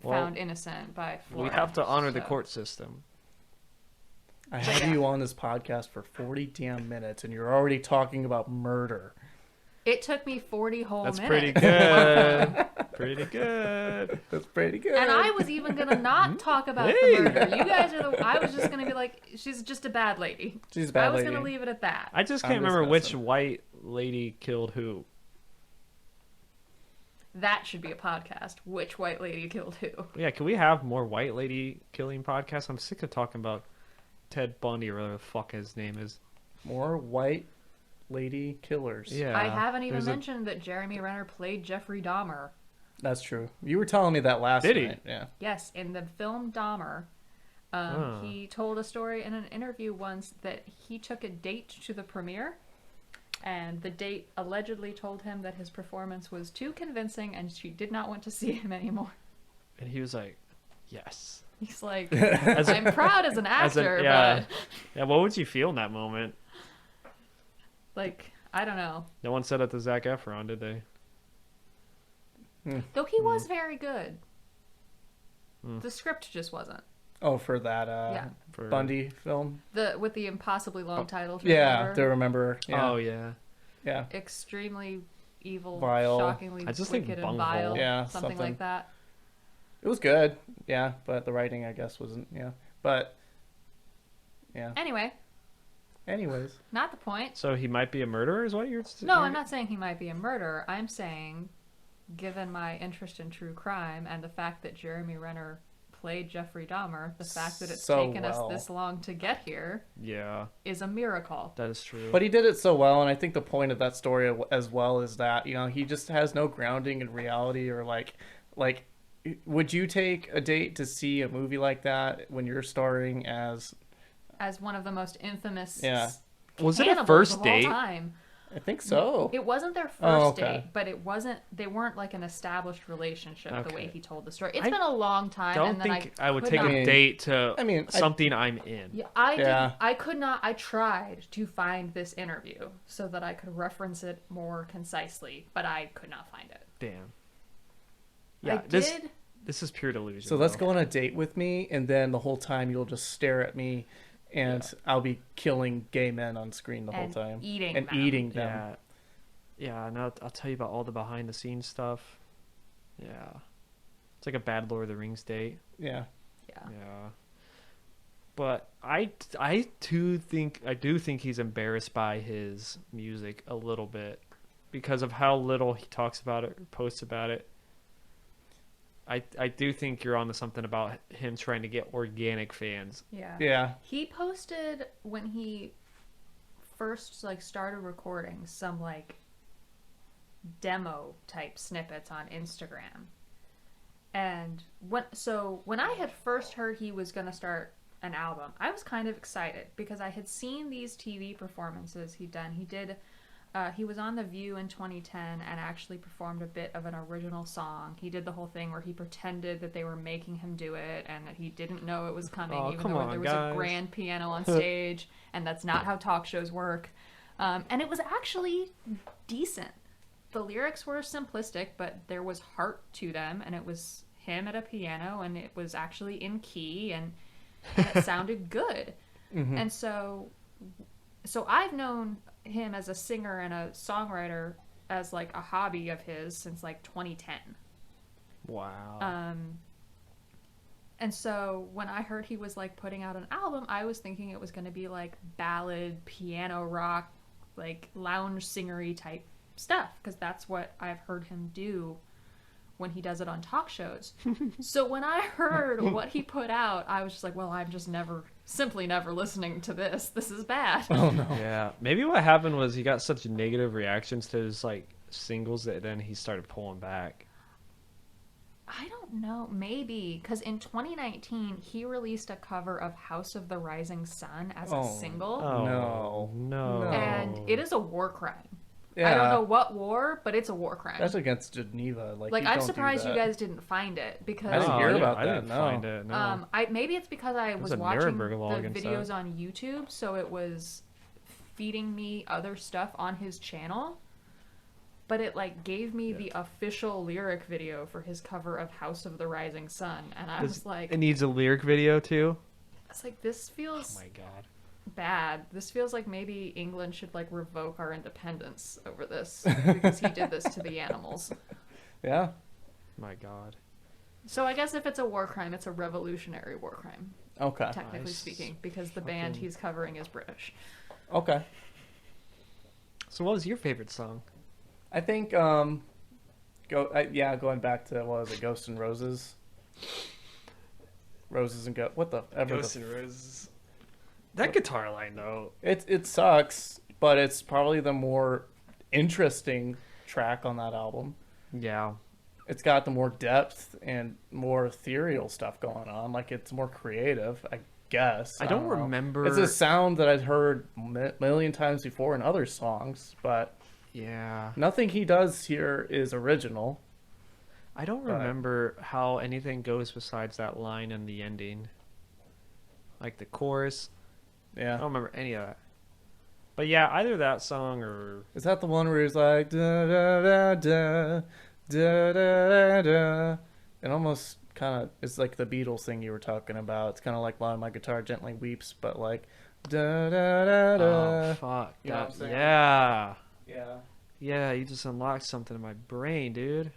Well, found innocent by We Florida. have to honor the so- court system. I had Yeah. you on this podcast for 40 damn minutes, and you're already talking about murder. It took me 40 whole That's minutes. pretty good. Pretty good. That's pretty good. And I was even gonna not talk about Hey. the murder. You guys are the. I was just gonna be like, she's just a bad lady. She's a bad I was lady. gonna leave it at that. I just I'm can't remember which disgusted. white lady killed who. That should be a podcast. Which white lady killed who? Yeah, can we have more white lady killing podcasts? I'm sick of talking about Ted Bundy or whatever the fuck his name is. More white lady killers. Yeah. I haven't even there's a- mentioned that Jeremy Renner played Jeffrey Dahmer. That's true. You were telling me that last Did he? night. Yeah. Yes, in the film Dahmer, he told a story in an interview once that he took a date to the premiere, and the date allegedly told him that his performance was too convincing and she did not want to see him anymore. And he was like, yes. He's like, As a- I'm proud as an actor, yeah. but Yeah, what would you feel in that moment? like, I don't know. No one said it to Zac Efron, did they? Though he was very good. Hmm. The script just wasn't. Oh, for that Yeah. For... Bundy film. With the impossibly long title. Yeah, Remember? to remember. Yeah. Oh, yeah. Yeah. Extremely evil, Vile. shockingly I just think wicked and bunghole. vile. Yeah, something something. like that. It was good. Yeah, but the writing, I guess, wasn't. Yeah, but yeah. Anyway, Anyways, not the point. So he might be a murderer, is what you're? No, I'm not saying he might be a murderer. I'm saying, given my interest in true crime and the fact that Jeremy Renner played Jeffrey Dahmer, the fact that it's So taken well. us this long to get here Yeah, is a miracle. that is true. but he did it so well, and I think the point of that story as well is that he just has no grounding in reality or like. Would you take a date to see a movie like that when you're starring as? As one of the most infamous Yeah. Was it a cannibals first of all date? time. I think so. It wasn't their first Oh, okay. date, but it wasn't. They weren't like an established relationship the way Okay. he told the story. It's I been a long time. Don't and then think I would could take not- a date to I mean, something I'm in. Yeah, Yeah. I could not. I tried to find this interview so that I could reference it more concisely, but I could not find it. Damn. I Yeah, did. this is pure delusion. So let's though. go on a date with me, and then the whole time you'll just stare at me, and I'll be killing gay men on screen the whole And time eating and them. eating them. Yeah, yeah. And I'll tell you about all the behind the scenes stuff. Yeah, it's like a bad Lord of the Rings date. Yeah. Yeah. Yeah. But I do think he's embarrassed by his music a little bit because of how little he talks about it or posts about it. I do think you're onto something about him trying to get organic fans. Yeah. Yeah. He posted when he first started recording some demo type snippets on Instagram. And when I had first heard he was going to start an album, I was kind of excited because I had seen these TV performances he'd done. He was on The View in 2010 and actually performed a bit of an original song. He did the whole thing where he pretended that they were making him do it and that he didn't know it was coming, Oh, even come though on, there was guys. a grand piano on stage, and that's not how talk shows work. And it was actually decent. The lyrics were simplistic, but there was heart to them, and it was him at a piano, and it was actually in key, and it sounded good. And so I've known him as a singer and a songwriter as a hobby of his since 2010. Wow. And so when I heard he was putting out an album, I was thinking it was going to be ballad, piano rock, lounge singery type stuff, because that's what I've heard him do when he does it on talk shows. So when I heard what he put out, I was just well, I'm just simply never listening to this. This is bad. Oh no. Yeah, maybe what happened was he got such negative reactions to his singles that then he started pulling back. I don't know, maybe because in 2019 he released a cover of House of the Rising Sun as a single, Oh, no. and it is a war crime. Yeah. I don't know what war, but it's a war crime. That's against Geneva. You I'm don't do surprised you that. guys didn't find it because I didn't hear about I that, didn't no. find it. No. maybe it's because I was a watching Nuremberg law the against videos that. on YouTube, so it was feeding me other stuff on his channel. But it gave me the official lyric video for his cover of House of the Rising Sun, and I was It needs a lyric video too. it's this feels Oh my god. bad. This feels like maybe England should revoke our independence over this because he did this to the animals. Yeah. My god. So I guess if it's a war crime, it's a revolutionary war crime, Okay. technically Nice. speaking, because the band he's covering is British. Okay. So what was your favorite song? I think going back to what was it, Ghosts and Roses. Roses and what the ever Ghosts the and Roses. That guitar line though. it sucks, but it's probably the more interesting track on that album. Yeah. It's got the more depth and more ethereal stuff going on. It's more creative, I guess. I don't know. remember- It's a sound that I've heard a million times before in other songs, but Yeah. nothing he does here is original. I don't But- remember how anything goes besides that line and the ending. Like the chorus. I Yeah. don't remember any of that. But yeah, either that song or Is that the one where he's like da da da da da da da da? It almost kind of is like the Beatles thing you were talking about. It's kind of like "While My Guitar Gently Weeps," but like da da da da. oh fuck You know what I'm that. saying? Yeah. Yeah. Yeah, you just unlocked something in my brain, dude.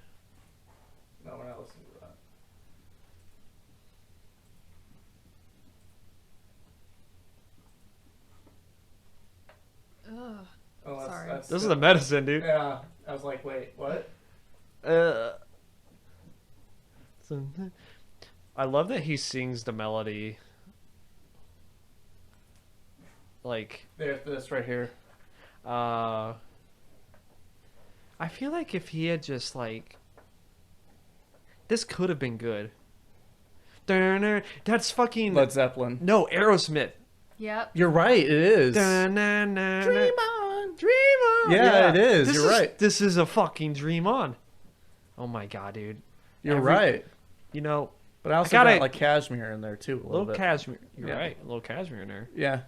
No, we're not listening to that. Ugh. Oh, Sorry. This is the medicine, dude. Yeah. I was like, wait, what? I love that he sings the melody. Like, There's this right here. I feel like if he had just like, this could have been good. That's fucking Led Zeppelin. no Aerosmith. Yep. You're right. It is. Dream on. dream on. Yeah, it is. This You're right. This is a fucking dream on. Oh my god, dude. You're Every- right. You know, But I also gotta- got like Cashmere in there too. A little little bit. cashmere. You're Yeah. right. A little cashmere in there. Yeah.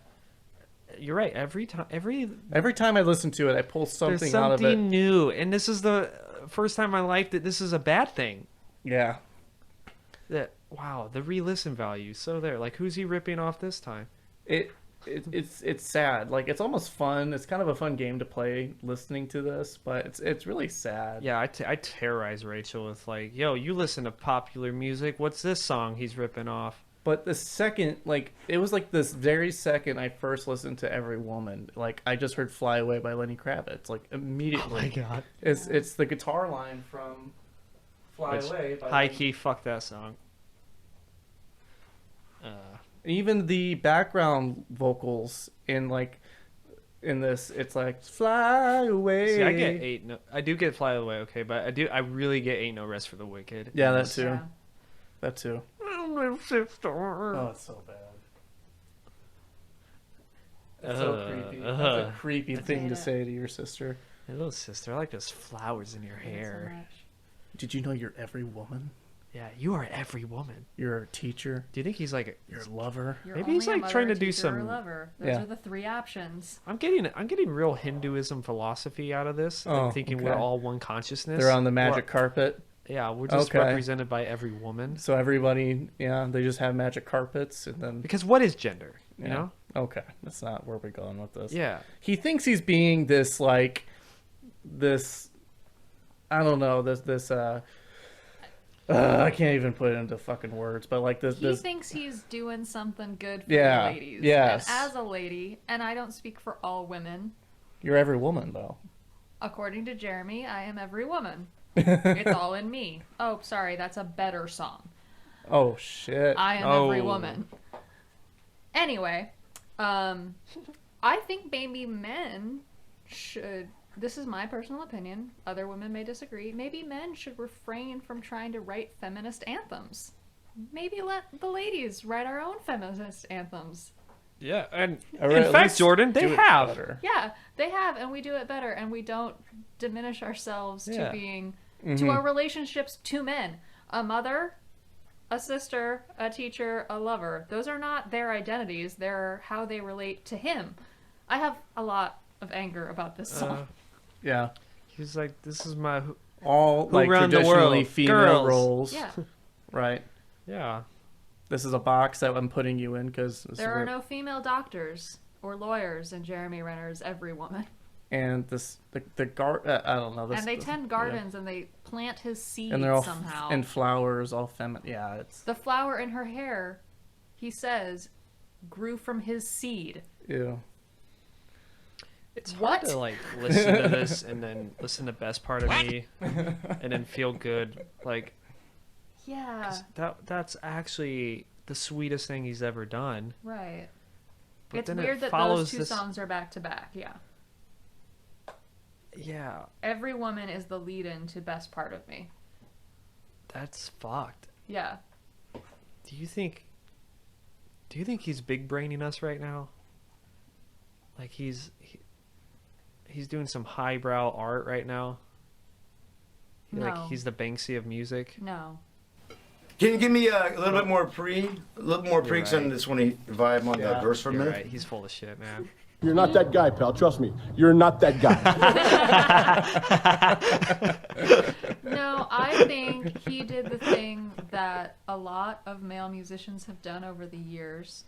You're right. Every time, Every time I listen to it, I pull something, there's out of it. something new, and this is the first time in my life that this is a bad thing. Yeah. That wow, the re-listen value is so there. Like, who's he ripping off this time? It's sad. Like, it's almost fun. It's kind of a fun game to play listening to this, but it's really sad. Yeah, I terrorize Rachel with like, yo, you listen to popular music. What's this song he's ripping off? But the second, like, it was like this very second I first listened to Every Woman, like, I just heard Fly Away by Lenny Kravitz. Like, immediately. god. It's the guitar line from Fly Which, Away. By high Lenny. key, fuck that song. Even the background vocals in this, it's like Fly Away. See, I get I do get Fly Away, okay, but I really get Ain't No Rest for the Wicked. Yeah, that too. Yeah. That too. Oh, sister. Oh, it's so bad. That's so creepy. That's a creepy thing hate to it. say to your sister. Hey, little sister, I like those flowers in your I hate it so hair. much. Did you know you're every woman? Yeah, you are every woman. You're a teacher. Do you think he's like? You're a lover. You're Maybe he's, only a like, mother, trying a to do teacher, or a some- lover. Those Yeah. are the three options. I'm getting real Hinduism philosophy out of this. Oh, I'm thinking we're okay. all one consciousness. They're on the magic We're- carpet. Yeah, we're just Okay. represented by every woman. So everybody, yeah, they just have magic carpets and then. Because what is gender? You Yeah. know? Okay, that's not where we're going with this. Yeah. He thinks he's being this I don't know, I can't even put it into fucking words, but like this. He thinks he's doing something good for Yeah, the ladies. yes. And as a lady, and I don't speak for all women, You're every woman though. according to Jeremy, I am every woman. It's all in me. Oh, sorry, that's a better song. Oh shit. I am every Oh. woman. Anyway, I think maybe men should. This is my personal opinion. Other women may disagree. Maybe men should refrain from trying to write feminist anthems. Maybe let the ladies write our own feminist anthems. Yeah, and Or in at fact, least Jordan, they do it have. better. Yeah, they have, and we do it better, and we don't diminish ourselves Yeah. to being Mm-hmm. to our relationships to men. A mother, a sister, a teacher, a lover. Those are not their identities. They're how they relate to him. I have a lot of anger about this song. Yeah. He was like, "This is my All like around the traditionally world? female Girls. roles. Yeah, Right. yeah." This is a box that I'm putting you in because there are no female doctors or lawyers in Jeremy Renner's Every Woman. and this the I don't know this And they tend gardens and they plant his seeds and they're all somehow. and flowers all feminine. Yeah, it's The flower in her hair, he says, grew from his seed. ew. It's hard What? to like listen to this and then listen to Best Part of Me and then feel good. Like Yeah, 'cause that's actually the sweetest thing he's ever done. right. But It's then it weird that follows those two this- songs are back to back. Yeah. Yeah, Every Woman is the lead in to Best Part of Me. that's fucked. Yeah. Do you think he's big braining us right now? Like he's doing some highbrow art right now. No. Like he's the Banksy of music. No. Can you give me a little bit more preaks on right. this when he vibe on the verse for a You're minute? right. He's full of shit, man. You're not that guy, pal. Trust me. You're not that guy. No, I think he did the thing that a lot of male musicians have done over the years,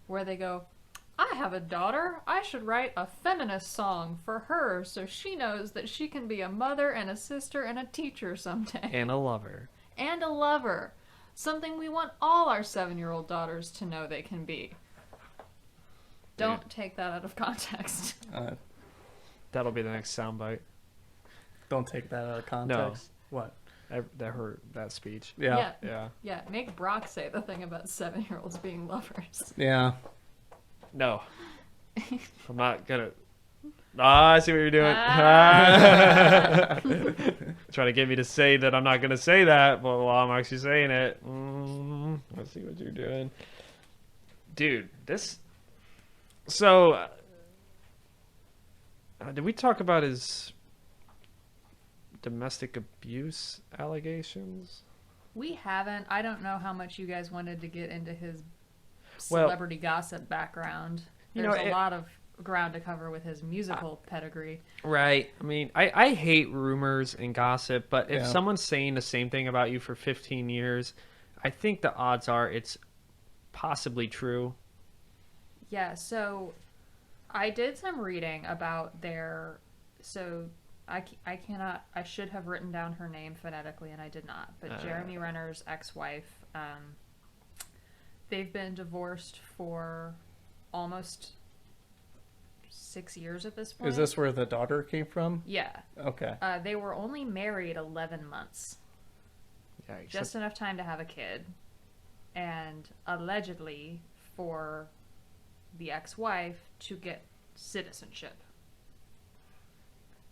where they go, I have a daughter. I should write a feminist song for her so she knows that she can be a mother and a sister and a teacher someday. And a lover. And a lover. Something we want all our 7-year-old daughters to know they can be. Don't take that out of context. That'll be the next soundbite. Don't take that out of context. What? That speech. Yeah. Yeah. Make Brock say the thing about 7-year-olds being lovers. Yeah. No. I'm not gonna. I see what you're doing. Trying to get me to say that I'm not gonna say that, but while I'm actually saying it, I see what you're doing, dude. This. So, did we talk about his domestic abuse allegations? We haven't. I don't know how much you guys wanted to get into his celebrity gossip background. There's a lot of ground to cover with his musical pedigree. Right. I mean, I hate rumors and gossip, but if someone's saying the same thing about you for 15 years, I think the odds are it's possibly true. Yeah, so I did some reading about their... So I should have written down her name phonetically, and I did not. But Jeremy Renner's ex-wife, they've been divorced for almost 6 years at this point. Is this where the daughter came from? Yeah. Okay. They were only married 11 months. Yikes. Just enough time to have a kid. And allegedly for the ex-wife to get citizenship.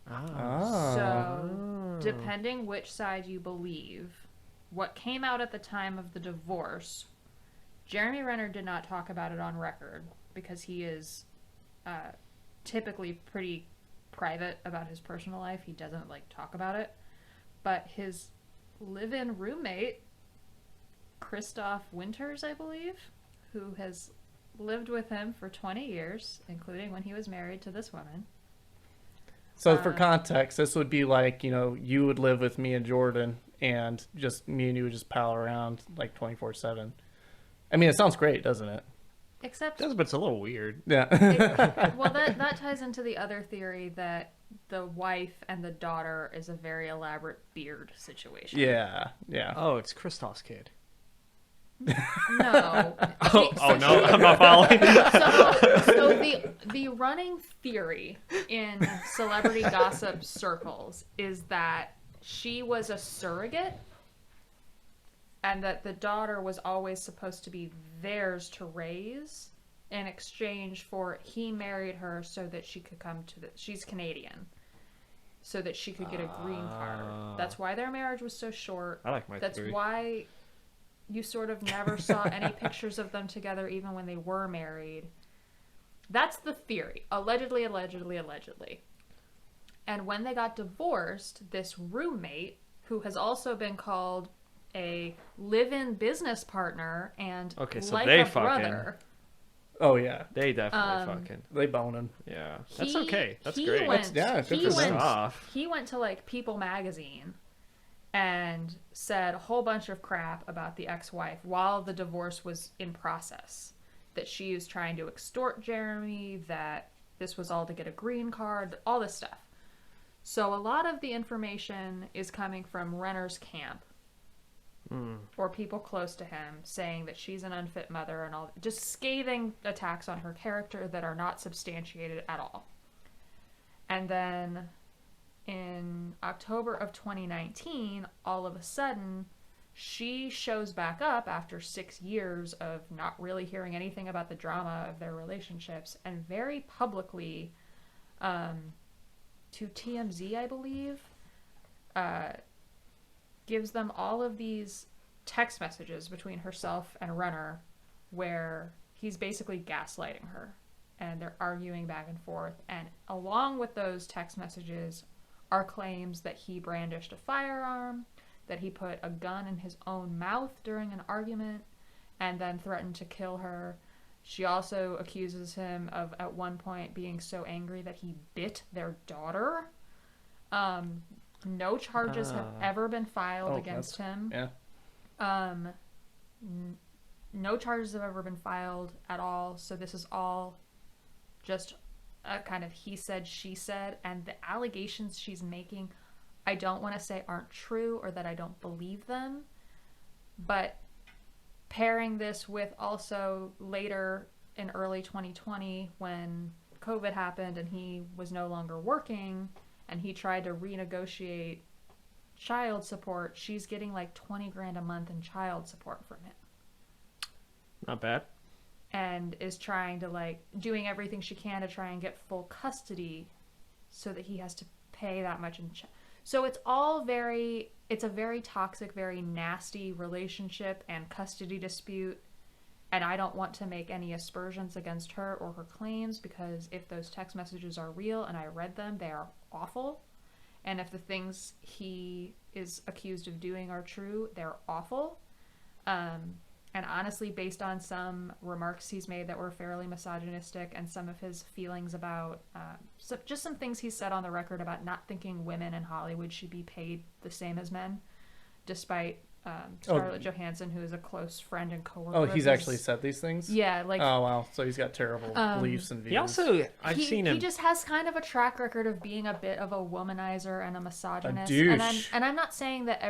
So, depending which side you believe, what came out at the time of the divorce, Jeremy Renner did not talk about it on record because he is typically pretty private about his personal life. He doesn't talk about it. But his live-in roommate, Christoph Winters, I believe, who has lived with him for 20 years, including when he was married to this woman. So for context, this would be like, you would live with me and Jordan, and just me and you would just pal around 24/7. I mean, it sounds great, doesn't it? Except, It does, but it's a little weird. Yeah. that ties into the other theory that the wife and the daughter is a very elaborate beard situation. Yeah. Oh, it's Christoph's kid. No. Oh no, I'm not following. So the running theory in celebrity gossip circles is that she was a surrogate and that the daughter was always supposed to be theirs to raise in exchange for he married her so that she could come to she's Canadian, so that she could get a green card. That's why their marriage was so short. I like my That's theory. why you sort of never saw any pictures of them together even when they were married. That's the theory. Allegedly. And when they got divorced, this roommate, who has also been called a live-in business partner and like they a fucking- brother. Oh, yeah. They definitely fucking. They boning. Yeah. That's okay. That's he great. Went, good he for went, them. he went to People magazine and said a whole bunch of crap about the ex-wife while the divorce was in process. That she was trying to extort Jeremy, that this was all to get a green card, all this stuff. So a lot of the information is coming from Renner's camp. Or people close to him saying that she's an unfit mother and all, just scathing attacks on her character that are not substantiated at all. And then in October of 2019, all of a sudden, she shows back up after 6 years of not really hearing anything about the drama of their relationships, and very publicly, to TMZ, I believe, gives them all of these text messages between herself and Renner where he's basically gaslighting her and they're arguing back and forth. And along with those text messages are claims that he brandished a firearm, that he put a gun in his own mouth during an argument, and then threatened to kill her. She also accuses him of, at one point, being so angry that he bit their daughter. No charges have ever been filed against him. Yeah. No charges have ever been filed at all, so this is all just a kind of he said, she said, and the allegations she's making, I don't want to say aren't true or that I don't believe them, but pairing this with also later in early 2020 when COVID happened and he was no longer working and he tried to renegotiate child support, she's getting like 20 grand a month in child support from him. Not bad. And is trying to, like, doing everything she can to try and get full custody so that he has to pay that much in so it's all it's a very toxic, very nasty relationship and custody dispute, and I don't want to make any aspersions against her or her claims, because if those text messages are real and I read them, they are awful, and if the things he is accused of doing are true, they're awful. And honestly, based on some remarks he's made that were fairly misogynistic and some of his feelings about, just some things he said on the record about not thinking women in Hollywood should be paid the same as men, despite Scarlett Johansson, who is a close friend and coworker. Oh, he's actually said these things? Yeah, like... Oh, wow. So he's got terrible beliefs and views. He also, I've seen him... He just has kind of a track record of being a bit of a womanizer and a misogynist. A douche. And I'm not saying that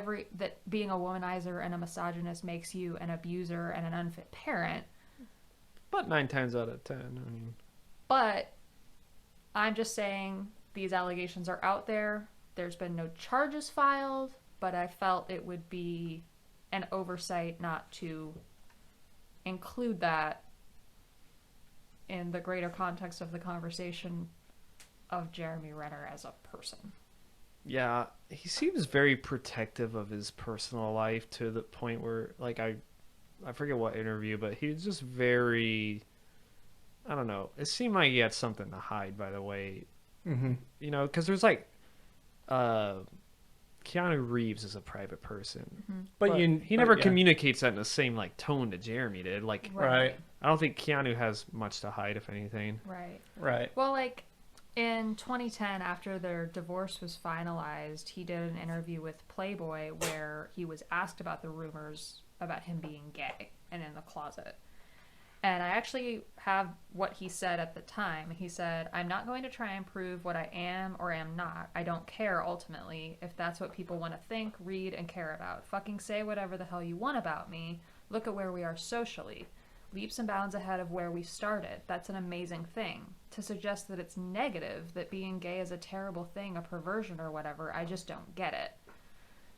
being a womanizer and a misogynist makes you an abuser and an unfit parent. But 9 times out of 10, I mean... But I'm just saying these allegations are out there. There's been no charges filed, but I felt it would be an oversight not to include that in the greater context of the conversation of Jeremy Renner as a person. Yeah, he seems very protective of his personal life to the point where, like, I forget what interview, but he was just very, I don't know. It seemed like he had something to hide, by the way. Mm-hmm. You know, because there's like, Keanu Reeves is a private person, but he never communicates that in the same like tone that Jeremy did. Like, right. I don't think Keanu has much to hide, if anything. Right. Well, like in 2010, after their divorce was finalized, he did an interview with Playboy where he was asked about the rumors about him being gay and in the closet. And I actually have what he said at the time. He said, "I'm not going to try and prove what I am or am not. I don't care, ultimately. If that's what people want to think, read, and care about. Fucking say whatever the hell you want about me. Look at where we are socially. Leaps and bounds ahead of where we started. That's an amazing thing. To suggest that it's negative, that being gay is a terrible thing, a perversion or whatever, I just don't get it."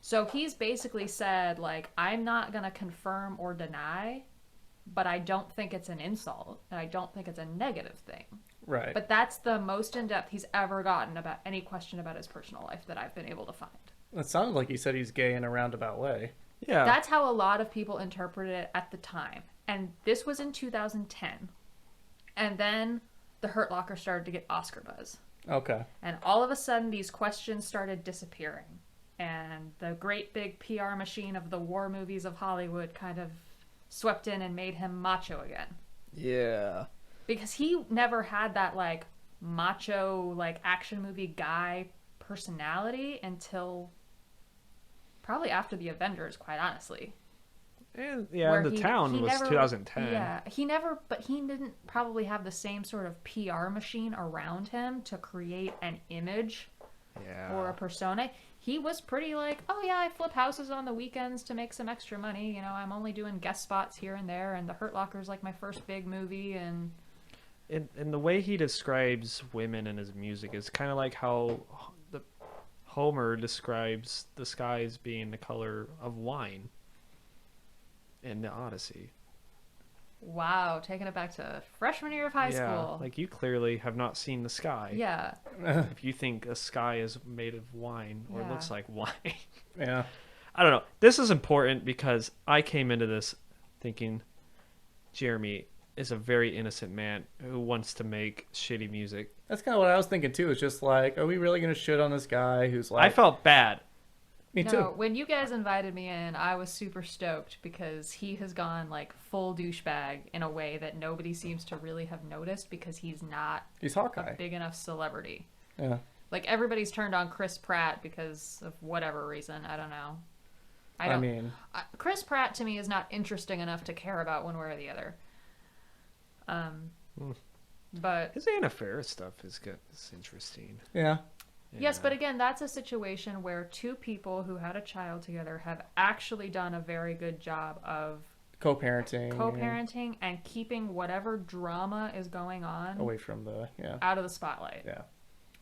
So he's basically said, like, I'm not going to confirm or deny, but I don't think it's an insult, and I don't think it's a negative thing. Right. But that's the most in-depth he's ever gotten about any question about his personal life that I've been able to find. It sounded like he said he's gay in a roundabout way. Yeah. That's how a lot of people interpreted it at the time. And this was in 2010. And then the Hurt Locker started to get Oscar buzz. Okay. And all of a sudden, these questions started disappearing. And the great big PR machine of the war movies of Hollywood kind of swept in and made him macho again. Yeah. Because he never had that, like, macho, like, action movie guy personality until probably after the Avengers, quite honestly. And, yeah, The Town was 2010. Yeah, he didn't probably have the same sort of PR machine around him to create an image or a persona. He was pretty like, oh yeah, I flip houses on the weekends to make some extra money. You know, I'm only doing guest spots here and there, and The Hurt Locker is like my first big movie. And the way he describes women in his music is kind of like how Homer describes the sky as being the color of wine in the Odyssey. Wow, taking it back to freshman year of high school. Like, you clearly have not seen the sky. Yeah. If you think a sky is made of wine or looks like wine. Yeah. I don't know. This is important because I came into this thinking, Jeremy, is a very innocent man who wants to make shitty music. That's kind of what I was thinking too. It's just like, are we really gonna shit on this guy who's like? I felt bad. Me No, too. when you guys invited me in, I was super stoked because he has gone like full douchebag in a way that nobody seems to really have noticed because he's not He's a Hawkeye. big enough celebrity. Yeah. Like everybody's turned on Chris Pratt because of whatever reason. I don't know. I mean, Chris Pratt to me is not interesting enough to care about one way or the other. But His Anna Faris stuff is good. It's interesting. yeah. yes, but again, that's a situation where two people who had a child together have actually done a very good job of Co-parenting. and keeping whatever drama is going on Away from the out of the spotlight. Yeah.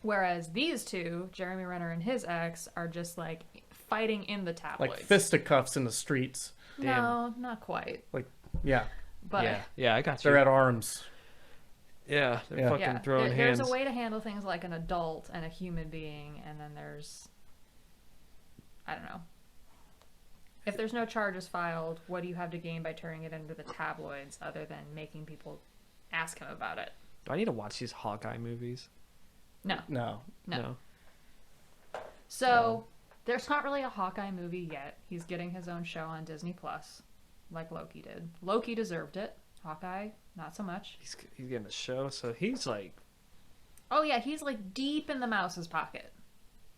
Whereas these two, Jeremy Renner and his ex, are just like fighting in the tabloids. Like fisticuffs in the streets. No, not quite. Like, yeah, But Yeah, I got you. they're at arms. Yeah, they're Yeah. fucking throwing there's hands. a way to handle things like an adult and a human being, and then there's, I don't know. If there's no charges filed, what do you have to gain by turning it into the tabloids other than making people ask him about it? Do I need to watch these Hawkeye movies? No. No. So there's not really a Hawkeye movie yet. He's getting his own show on Disney Plus, like Loki did. Loki deserved it. Hawkeye, not so much. He's getting a show, so he's like, Oh yeah, he's like deep in the mouse's pocket.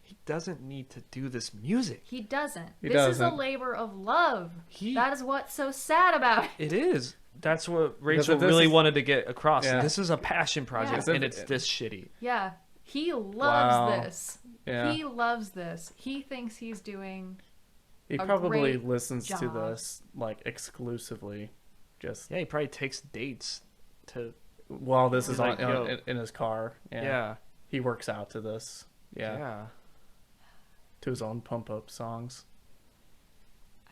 he doesn't need to do this music. He doesn't. He This is a doesn't. labor of love. He- That is what's so sad about it. It is. That's what Rachel this really is- wanted to get across. Yeah. This is a passion project, Yeah. and it's this shitty. Yeah, he loves Wow. this. Yeah. He loves this. He thinks he's doing. He a probably great listens to job. this like exclusively, just Yeah, he probably takes dates to. while this is Like, on yo. in his car. Yeah. He works out to this. Yeah. To his own pump up songs.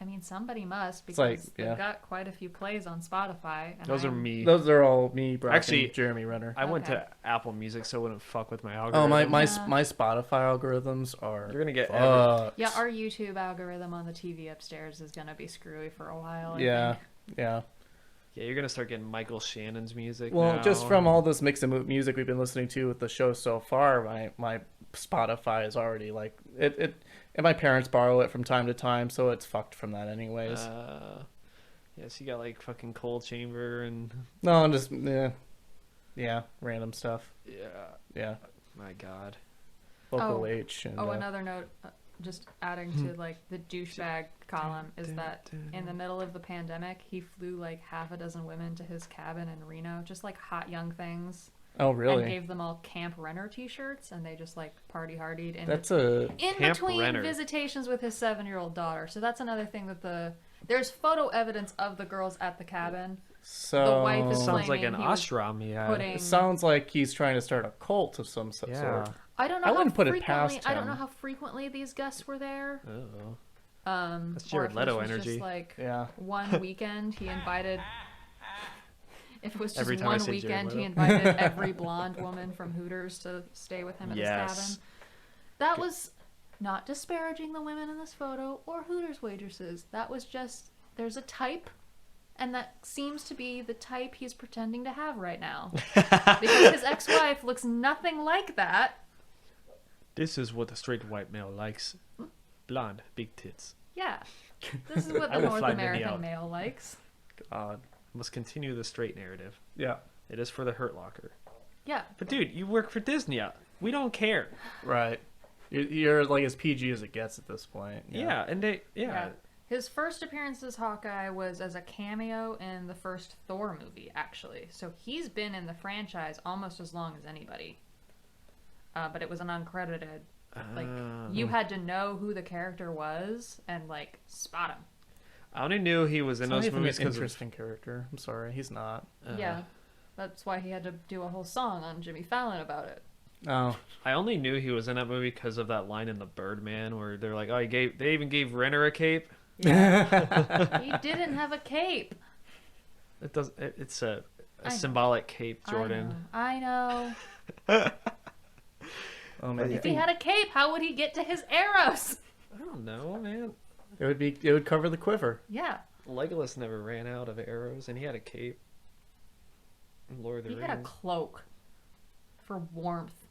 I mean, somebody must because like, they've yeah. got quite a few plays on Spotify. And Those are I'm- me. Those are all me, Brock, Actually, and Jeremy Renner. I went Okay. to Apple Music, so it wouldn't fuck with my Oh, algorithm. my Yeah. Spotify algorithms are. You're gonna get fucked. Yeah, our YouTube algorithm on the TV upstairs is gonna be screwy for a while. I Yeah, think. yeah. Yeah, you're gonna start getting Michael Shannon's music. Well, now. just from all this mix of music we've been listening to with the show so far, my Spotify is already like it. And my parents borrow it from time to time, so it's fucked from that anyways. Yes, you got like fucking Cold Chamber and No, I'm just yeah, random stuff. Yeah, my God. local Oh. H. And, Another note, just adding to like the douchebag column is that in the middle of the pandemic, he flew like half a dozen women to his cabin in Reno, just like hot young things. oh And really? gave them all Camp Renner t-shirts, and they just like party hardied in, That's a in Camp between Renner. visitations with his 7-year-old daughter. So that's another thing that there's photo evidence of the girls at the cabin. so. The wife is Sounds like an claiming he was ashram. Yeah. Putting, It sounds like he's trying to start a cult of some sort. Yeah. I don't know. I how wouldn't put it frequently- past I don't know him. how frequently these guests were there. Oh. That's Jared Leto energy. Just like Yeah. one weekend he invited. If it was just Every time I one say Jared weekend, he Leto. invited every blonde woman from Hooters to stay with him at his Yes. cabin. That was not disparaging the women in this photo or Hooters waitresses. That was just there's a type, and that seems to be the type he's pretending to have right now. Because his ex-wife looks nothing like that. This is what a straight white male likes. Blonde, big tits. Yeah. This is what I the will North fly Minnie American out. male likes. God. Must continue the straight narrative. Yeah. It is for the Hurt Locker. Yeah. But dude, you work for Disney. We don't care. Right. You're like as PG as it gets at this point. Yeah, and they Yeah. His first appearance as Hawkeye was as a cameo in the first Thor movie, actually. So he's been in the franchise almost as long as anybody. But it was an uncredited. Like, you had to know who the character was and, like, spot him. I only knew he was in It's not those even movies an because interesting character. I'm sorry, he's not. Yeah. That's why he had to do a whole song on Jimmy Fallon about it. Oh, I only knew he was in that movie because of that line in The Birdman where they're like, "Oh, they even gave Renner a cape." He didn't have a cape. It does. It's a I know. symbolic cape, Jordan. I know. oh man, If he had a cape, how would he get to his arrows? I don't know, man. it would cover the quiver. Yeah. Legolas never ran out of arrows, and he had a cape. Lord of the He Rings. had a cloak for warmth.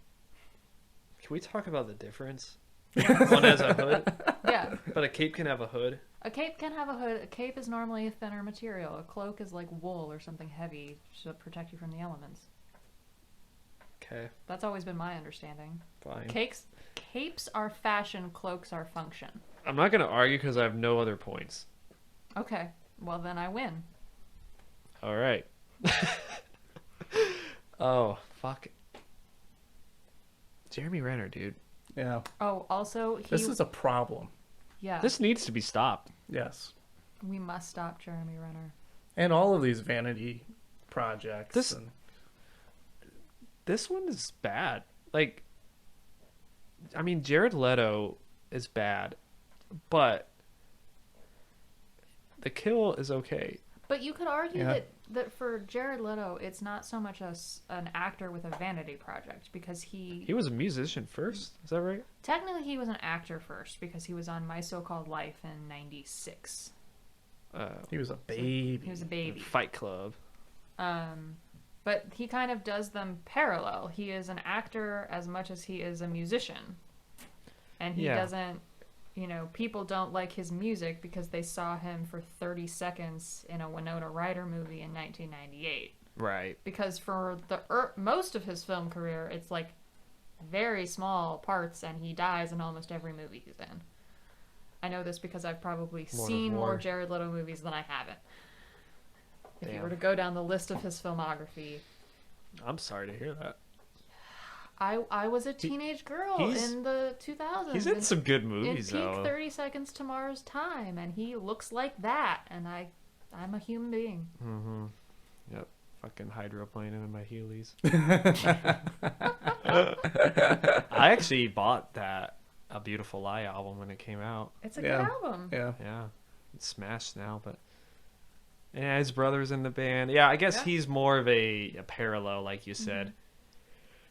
Can we talk about the difference? One has a hood, Yeah. but a cape can have a hood. A cape can have a hood. A cape is normally a thinner material. A cloak is like wool or something heavy to protect you from the elements. Okay, That's always been my understanding. fine. Capes are fashion, cloaks are function. I'm not gonna argue because I have no other points. Okay, well then I win. All right. Oh fuck. Jeremy Renner, dude. Yeah. Oh, also This is a problem. yeah. This needs to be stopped. Yes. We must stop Jeremy Renner. And all of these vanity projects. This- and- This one is bad. Like, I mean, Jared Leto is bad, but The Kill is okay. But you could argue Yeah. that for Jared Leto, it's not so much an actor with a vanity project because He was a musician first. Is that right? technically he was an actor first because he was on My So-Called Life in '96. he was a baby. He was a baby. Fight Club. But he kind of does them parallel. He is an actor as much as he is a musician. And he Yeah. doesn't, people don't like his music because they saw him for 30 seconds in a Winona Ryder movie in 1998. Right. Because for most of his film career, it's like very small parts and he dies in almost every movie he's in. I know this because I've probably Lord of seen more War. Jared Leto movies than I haven't. If you Damn. were to go down the list of his filmography, I'm sorry to hear that. I was a teenage girl he's- in the 2000s. He's in and some good in movies, peak though. 30 Seconds to Mars time, and he looks like that, and I'm a human being. Mm-hmm. Yep. Fucking hydroplaning in my Heelys. I actually bought that A Beautiful Lie album when it came out. It's a Yeah. good album. Yeah. Yeah. It's smashed now, but yeah, his brother's in the band. Yeah, I guess Yeah. he's more of a parallel, like you said.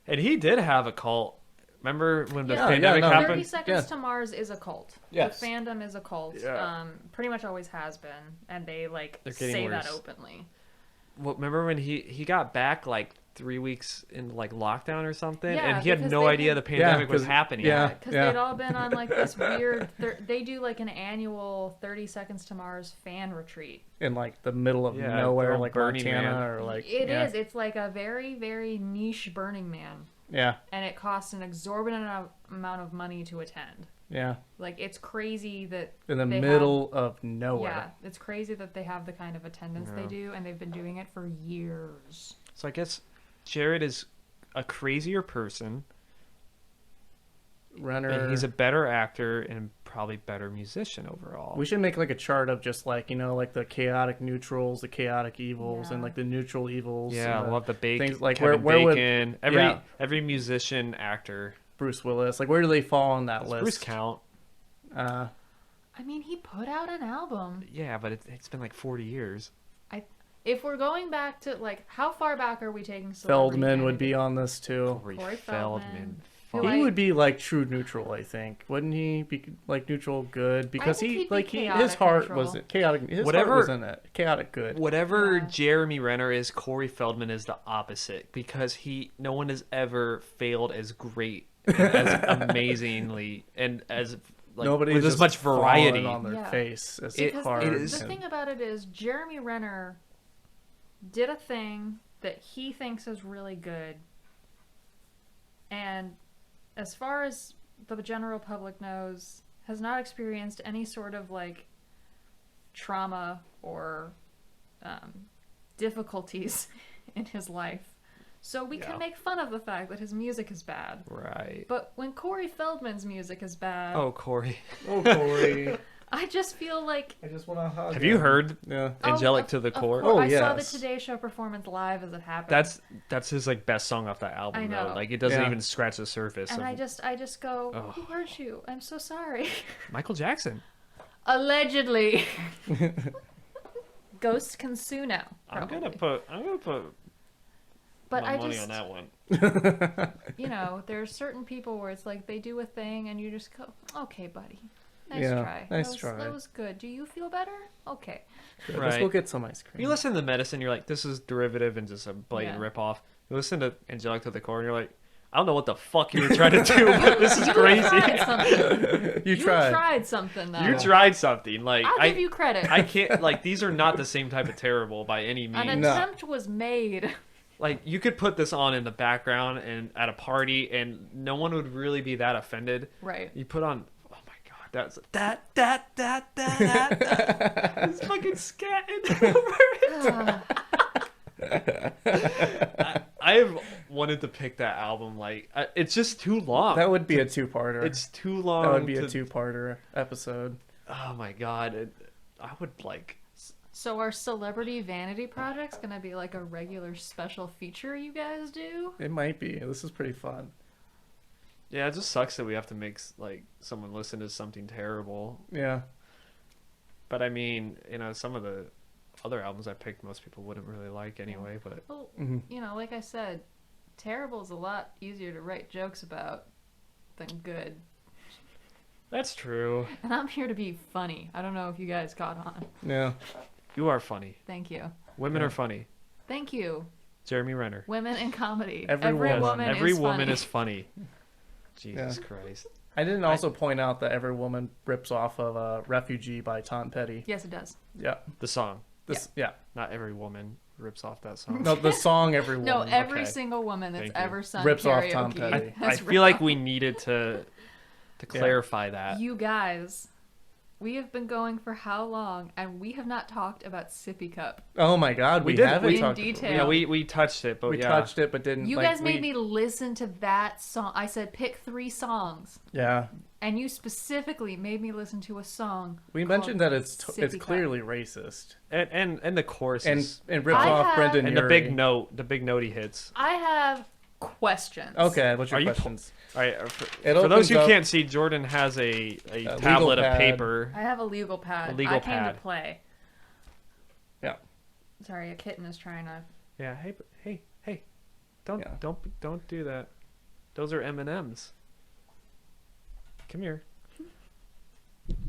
And he did have a cult. Remember when the Yeah, pandemic yeah, no. 30 happened? Seconds Yeah. to Mars is a cult. Yes. The fandom is a cult. Yeah. Pretty much always has been, and they They're getting say that worse. openly. Well, remember when he got back like 3 weeks in like lockdown or something, Yeah, and he had because no they idea the had- pandemic was 'cause- happening. yeah. Because they'd all been on like this weird. They do like an annual 30 Seconds to Mars fan retreat. In like the middle of Yeah, nowhere, they're all like Burning Montana Man. or like. It yeah. is. It's like a very, very niche Burning Man, Yeah. and it costs an exorbitant amount of money to attend. Yeah. Like it's crazy that In the they middle of nowhere. Yeah, it's crazy that they have the kind of attendance they Yeah. do, and they've been doing it for years. So I guess Jared is a crazier person. Renner. And he's a better actor and probably better musician overall. We should make like a chart of just like like the chaotic neutrals, the chaotic evils, and Yeah. like the neutral evils. Yeah, and we'll have the Bacon, things like Kevin where would Bacon, every musician, actor. Bruce Willis, like where do they fall on that Does list? Bruce count? I mean, he put out an album. Yeah, but it's been like 40 years. If we're going back to like, how far back are we taking? celebrity Feldman would vanity? be on this too. Corey Feldman. Fuck. Who He I- would be like true neutral, I think. Wouldn't he be like neutral good? Because think he he'd be like his chaotic heart neutral. was chaotic. His Whatever- heart was in it. Chaotic good. Whatever Yeah. Jeremy Renner is, Corey Feldman is the opposite because no one has ever failed as great, and as amazingly, and as like Nobody's with as just much variety. falling on their Yeah. face as Because hard. it the is- thing about it is, Jeremy Renner did a thing that he thinks is really good, and as far as the general public knows, has not experienced any sort of like trauma or difficulties in his life. So we Yeah. can make fun of the fact that his music is bad. Right. But when Corey Feldman's music is bad, Oh, Corey. Oh, Corey. I just feel like I just want to hug Have you him. heard Yeah. Angelic of- to the of Core? course. Oh, I saw the yes. Today Show performance live as it happened. That's his like best song off that album I know. though. Like it doesn't Yeah. even scratch the surface. and of I just go, Oh. who hurt you? I'm so sorry. Michael Jackson. Allegedly. Ghosts can sue now. I'm Probably. gonna put But my I money just, on that one. there's certain people where it's like they do a thing and you just go, okay, buddy. Nice Yeah, try. nice try. That was good. Do you feel better? Okay. Good. Right. Let's go get some ice cream. You listen to Medicine, you're like, this is derivative and just a blatant Yeah. ripoff. You listen to Angelic to the Core, and you're like, I don't know what the fuck you were trying to do, but this is You crazy. tried something. You You tried. tried something, though. You tried something. Like I'll give you credit. I can't. Like these are not the same type of terrible by any An means. No. attempt was made. Like you could put this on in the background and at a party, and no one would really be that offended. Right. You put on. Oh my god, that's that. It's fucking scatting over it. I've wanted to pick that album. Like it's just too long. That would be a two-parter. It's too long. That would be a two-parter episode. Oh my god, I would like. So are Celebrity Vanity Projects going to be like a regular special feature you guys do? It might be. This is pretty fun. Yeah, it just sucks that we have to make like someone listen to something terrible. Yeah. But I mean, some of the other albums I picked, most people wouldn't really like anyway. But Well, Mhm. like I said, terrible is a lot easier to write jokes about than good. that's true. And I'm here to be funny. I don't know if you guys caught on. Yeah. You are funny. Thank you. Women Yeah. are funny. Thank you. Jeremy Renner. Women in comedy. Every woman. Every is woman funny. is funny. Jesus Christ. I didn't also point out that Every Woman rips off of Refugee by Tom Petty. Yes, it does. Yeah. The song. Yeah. Not every woman rips off that song. No, the song Every Woman. No, every okay. single woman that's Thank you. ever sung Rips off karaoke Tom Petty. I has feel like ripped we needed to clarify that. off. You guys, we have been going for how long, and we have not talked about Sippy Cup. Oh my God, we did- haven't we- talked. in detail. Yeah, we touched it, but We yeah. touched it, but didn't. You like, guys made me listen to that song. I said pick 3 songs, Yeah. and you specifically made me listen to a song. We called mentioned that it's Sippy Cup. clearly racist And the chorus and is, rips I off have- Brendan and Urie. the big note he hits. I have questions. Okay, what's your Are you questions? All right, It for those opens who up- can't see, Jordan has a legal tablet of pad. paper. I have a legal pad. A legal I came pad. to play. Yeah. Sorry, a kitten is trying to. Yeah, hey, don't Yeah. don't do that. Those are M&Ms. Come here.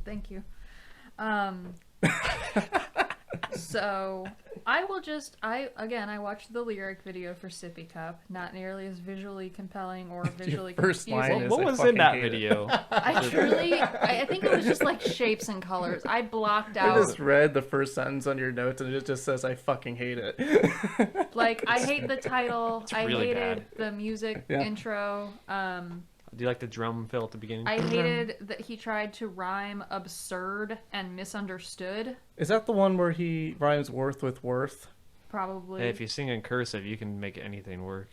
Thank you. So I will just I watched the lyric video for Sippy Cup. Not nearly as visually compelling or visually first line confusing. is- What I was in fucking that hate it. video? I think it was just like shapes and colors. I blocked I out just read the first sentence on your notes and it just says, I fucking hate it. like I hate the title. I really hated the music Yeah. intro. Do you like the drum fill at the beginning? I hated that he tried to rhyme absurd and misunderstood. Is that the one where he rhymes worth with worth? Probably. Hey, if you sing in cursive, you can make anything work.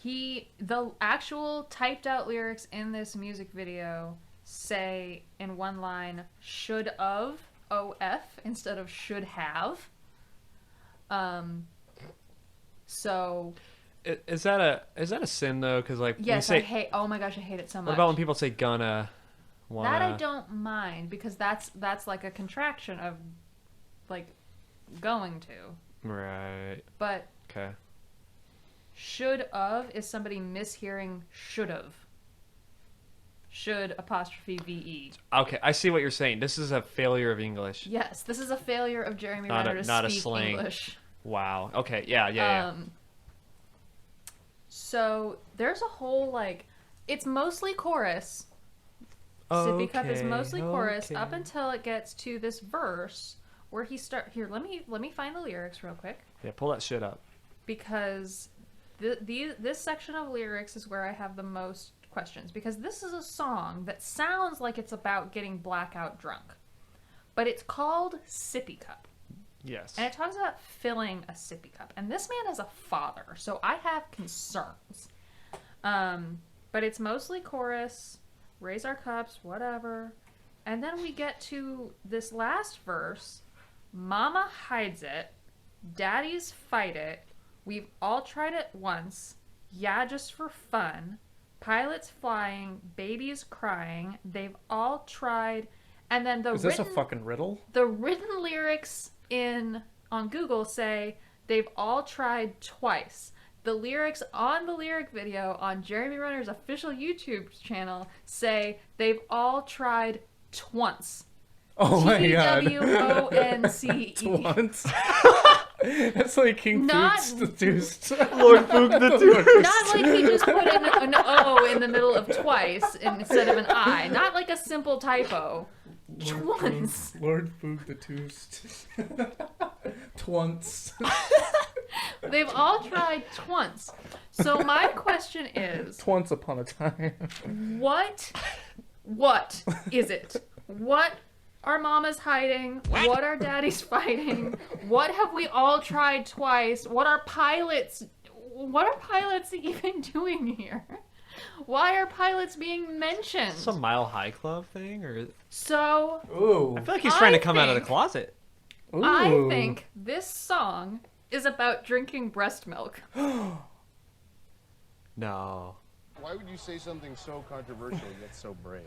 The actual typed out lyrics in this music video say in one line should of OF instead of should have. So Is that a sin though? Because like when you yes, say, I hate. Oh my gosh, I hate it so much. what about when people say gonna, wanna? That I don't mind because that's like a contraction of like going to. Right. But Okay. should of is somebody mishearing should have. Should apostrophe VE. Okay, I see what you're saying. This is a failure of English. Yes, this is a failure of Jeremy Not a- Renner to not a speak slang. English. Wow. Okay. Yeah. So there's a whole like, it's mostly chorus. Sippy Cup is mostly chorus up until it gets to this verse where he start here. Let me find the lyrics real quick Yeah. Pull that shit up. because this section of lyrics is where I have the most questions because this is a song that sounds like it's about getting blackout drunk, but it's called Sippy Cup. Yes. And it talks about filling a sippy cup. And this man is a father, so I have concerns. But it's mostly chorus, raise our cups, whatever. And then we get to this last verse. Mama hides it. Daddies fight it. We've all tried it once. Yeah, just for fun. Pilots flying, babies crying. They've all tried. And then Is this a fucking riddle? the written lyrics on Google say they've all tried twice. The lyrics on the lyric video on Jeremy Renner's official YouTube channel say they've all tried twonce. Oh my god. Twonce. Once. That's like King Not- Food's the Deuce. Lord Fook the Deuce. Not like he just put in an O in the middle of twice instead of an I. Not like a simple typo. Twonce. Lord Foog the Deuce. Twonce. They've all tried twonce. So my question is, Twonce upon a time. what is it? What are mamas hiding? What are daddies fighting? What have we all tried twice? What are pilots even doing here? Why are pilots being mentioned? Some Mile High Club thing, or So Ooh. I feel like he's trying to come out of the think- closet. I Ooh. think this song is about drinking breast milk. No. Why would you say something so controversial yet so brave?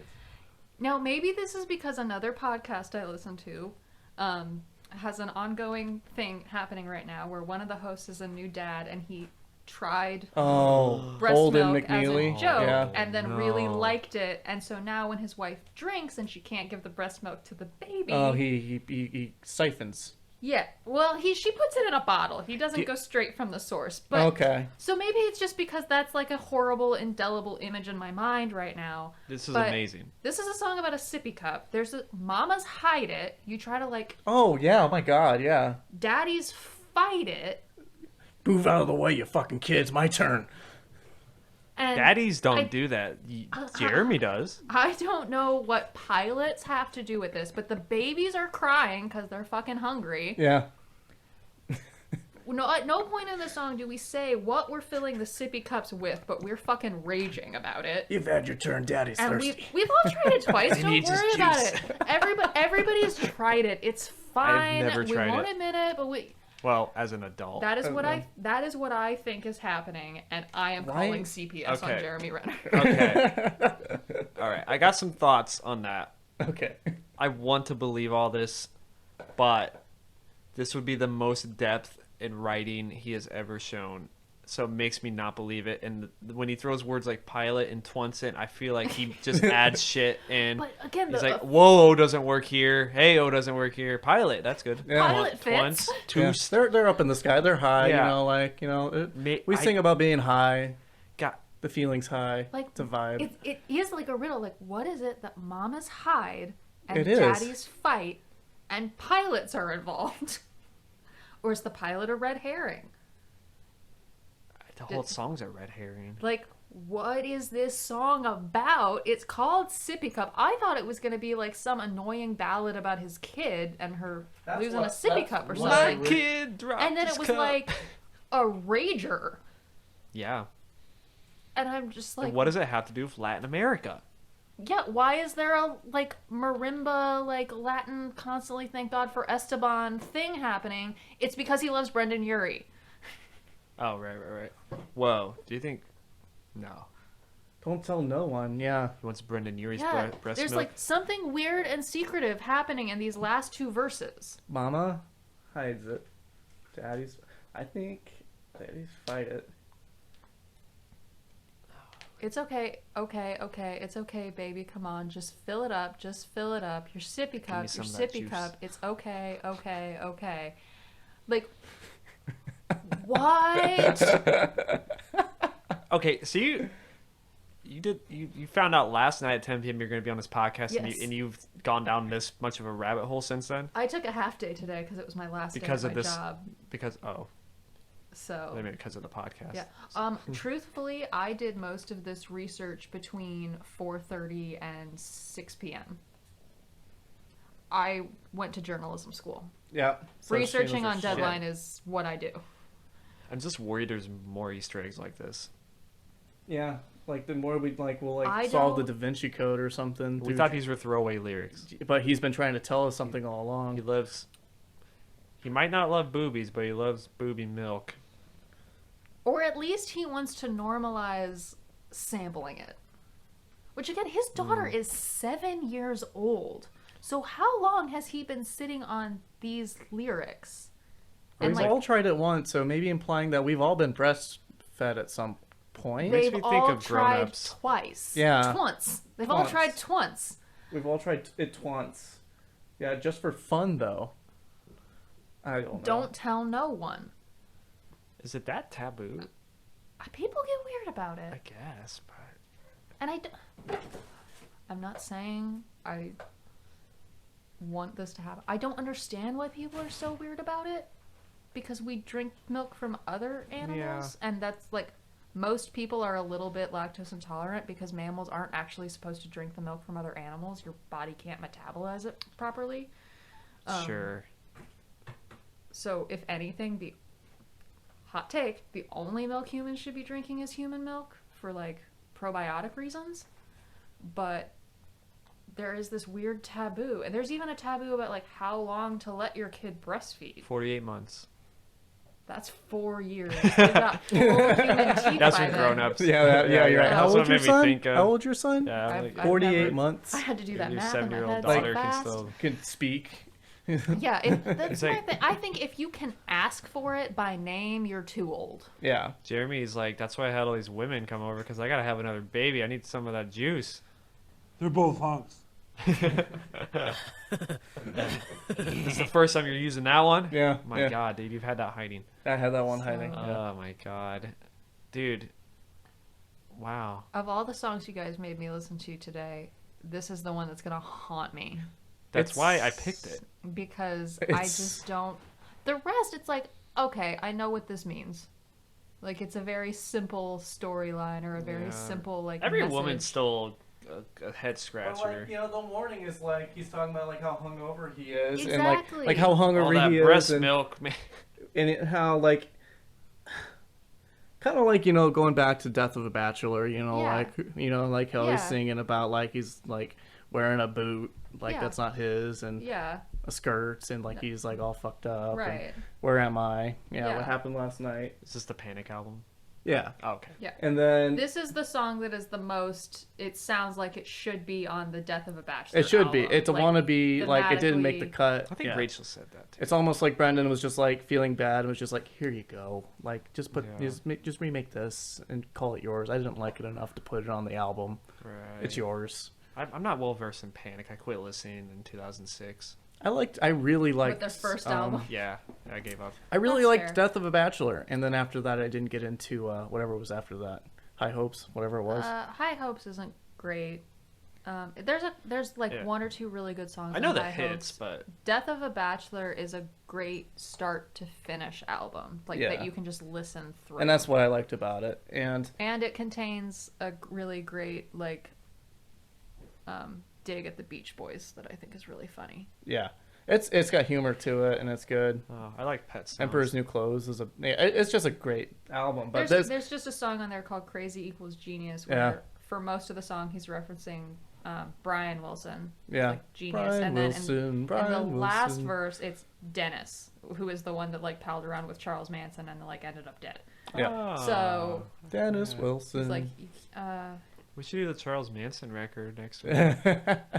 Now, maybe this is because another podcast I listen to has an ongoing thing happening right now where one of the hosts is a new dad and he tried Oh, breast Holden milk as McNeely. a joke Yeah. and then really No. liked it. And so now when his wife drinks and she can't give the breast milk to the baby. Oh, he siphons. Yeah, well, she puts it in a bottle. He doesn't go straight from the source. But Okay. So maybe it's just because that's like a horrible, indelible image in my mind right now. This is But amazing. This is a song about a sippy cup. There's a mamas hide it. You try to like Oh, yeah. Oh, my God. Yeah. daddies fight it. Move out of the way, you fucking kids. My turn. And Daddies don't I- do that. Jeremy does. I don't know what pilots have to do with this, but the babies are crying because they're fucking hungry. Yeah. No, at no point in the song do we say what we're filling the sippy cups with, but we're fucking raging about it. You've had your turn. Daddy's And thirsty. we've all tried it twice. Don't needs his worry about juice. it. Everybody's tried it. It's fine. never we tried won't it. admit it, but we. Well, as an adult. That is what Okay. that is what I think is happening, and I am Why- calling CPS on Okay. Jeremy Renner. Okay. All right. I got some thoughts on that. Okay. I want to believe all this, but this would be the most depth in writing he has ever shown. So it makes me not believe it. And when he throws words like pilot and twincent, I feel like he just adds shit in. But again, He's the like, whoa, O doesn't work here. Hey, O doesn't work here. Pilot, that's good. Yeah. Pilot fits. Yeah. They're up in the sky. They're high. Yeah. You know, like, you know, we I- sing about being high. Got The feeling's high. like It's a vibe. it is like a riddle. Like, what is it that mamas hide and It is. daddies fight, and pilots are involved, or is the pilot a red herring? the whole song's a red herring. Like, what is this song about? It's called Sippy Cup. I thought it was going to be like some annoying ballad about his kid and her losing a sippy cup or My something. kid dropped And then his it was cup. like a rager. Yeah. And I'm just like, What does it have to do with Latin America? yeah, why is there a like marimba, like Latin constantly thank God for Esteban thing happening? It's because he loves Brendan Urie. Oh, right. Whoa. Do you think... No. Don't tell no one. Yeah. He wants Brendan Urie's Yeah, breast there's milk. like something weird and secretive happening in these last two verses. Mama hides it. I think daddies fight it. It's okay, it's okay, baby. Come on, just fill it up, Your sippy cup, your some of that sippy juice. cup. It's okay. Like, what? Okay, so you found out last night at 10 p.m. you're going to be on this podcast, Yes. and you've gone down this much of a rabbit hole since then? I took a half day today because it was my last Because day of of my this- job. Because, I So, mean, because of the podcast. yeah. Truthfully, I did most of this research between 4:30 and 6 p.m. I went to journalism school. Yeah. So Researching she on was a shit. deadline is what I do. I'm just worried there's more Easter eggs like this. Yeah. Like the more we'll I solve the don't- Da Vinci Code or something. We through- thought these were throwaway lyrics. but he's been trying to tell us something all along. He might not love boobies, but he loves booby milk. Or at least he wants to normalize sampling it. Which again, his daughter is 7 years old. So how long has he been sitting on these lyrics? We've all tried it once, so maybe implying that we've all been fed at some point. Makes They've me think all of tried grown-ups. twice. Yeah. Twice. They've all Twice. tried twice. We've all tried it once. Yeah, just for fun though. I don't know. Don't tell no one. Is it that taboo? People get weird about I it. guess, but And I'm not saying I want this to happen. I don't understand why people are so weird about it. Because we drink milk from other animals. And that's like, most people are a little bit lactose intolerant because mammals aren't actually supposed to drink the milk from other animals. Your body can't metabolize it properly. sure. So if anything, the hot take, the only milk humans should be drinking is human milk for like probiotic reasons. But there is this weird taboo, and there's even a taboo about like how long to let your kid breastfeed. 48 months. That's 4 years. They've got full human teeth That's by for then. grown-ups. Yeah, you're right. That's How what old's your made me son? think of- How old's your son? Yeah, I've- like, I've 48 never- months. I had to do that your math in my 7-year-old head daughter so can fast. still. Can speak. Yeah, that's It's my like- thing. I think if you can ask for it by name, you're too old. Yeah. Jeremy's like, that's why I had all these women come over because I gotta have another baby. I need some of that juice. They're both hunks. This is the first time you're using that one? Yeah. My yeah. God, dude, you've had that hiding. I had that one hiding. So- Yeah. Oh my God, dude. Wow. Of all the songs you guys made me listen to today, this is the one that's gonna haunt me That's It's- why I picked it. because I It's- just don't. The rest, it's like, okay, I know what this means. Like it's a very simple storyline or a very Yeah. simple like. Every message. woman's still a head But scratcher. like, you know, the morning is like he's talking about like how hungover he is, Exactly. and like how all hungover that he breast is, and, milk, man. and how like kind of like, you know, going back to Death of a Bachelor, you know, Yeah. like, you know, like how he's Yeah. singing about like he's like wearing a boot like Yeah. that's not his, and Yeah. a skirt, and like he's like all fucked up, and Right. where am I? Yeah, Yeah. what happened last night? Is this the Panic album? Yeah. Oh, okay. Yeah. And then This is the song that is the most. It sounds like it should be on the Death of a Bachelor. it should be. album. It's a Like, wannabe, like it didn't make the thematically- cut. I think Yeah. Rachel said that too. It's almost like Brendan was just like feeling bad and was just like, "Here you go, like just put, Yeah. just remake this and call it yours." I didn't like it enough to put it on the album. Right. It's yours. I'm not well versed in Panic. I quit listening in 2006. I really liked their first album. Yeah, I gave up. I really That's liked fair. Death of a Bachelor, and then after that, I didn't get into whatever was after that. High Hopes, whatever it was. High Hopes isn't great. There's like Yeah. one or two really good songs. I know on the High hits, Hopes. but Death of a Bachelor is a great start to finish album, like Yeah. that you can just listen through. And that's what I liked about it. And And it contains a really great like dig at the Beach Boys that I think is really funny. yeah, it's got humor to it, and it's good. I like Pet Sounds. Emperor's New Clothes is it's just a great album. But There's just a song on there called "Crazy Equals Genius" where Yeah. for most of the song he's referencing Brian Wilson, yeah, like genius, Brian and then Wilson, in Brian the last Wilson. verse it's Dennis, who is the one that like palled around with Charles Manson and like ended up dead. Yeah, Ah. So Dennis Wilson. it's like We should do the Charles Manson record next week.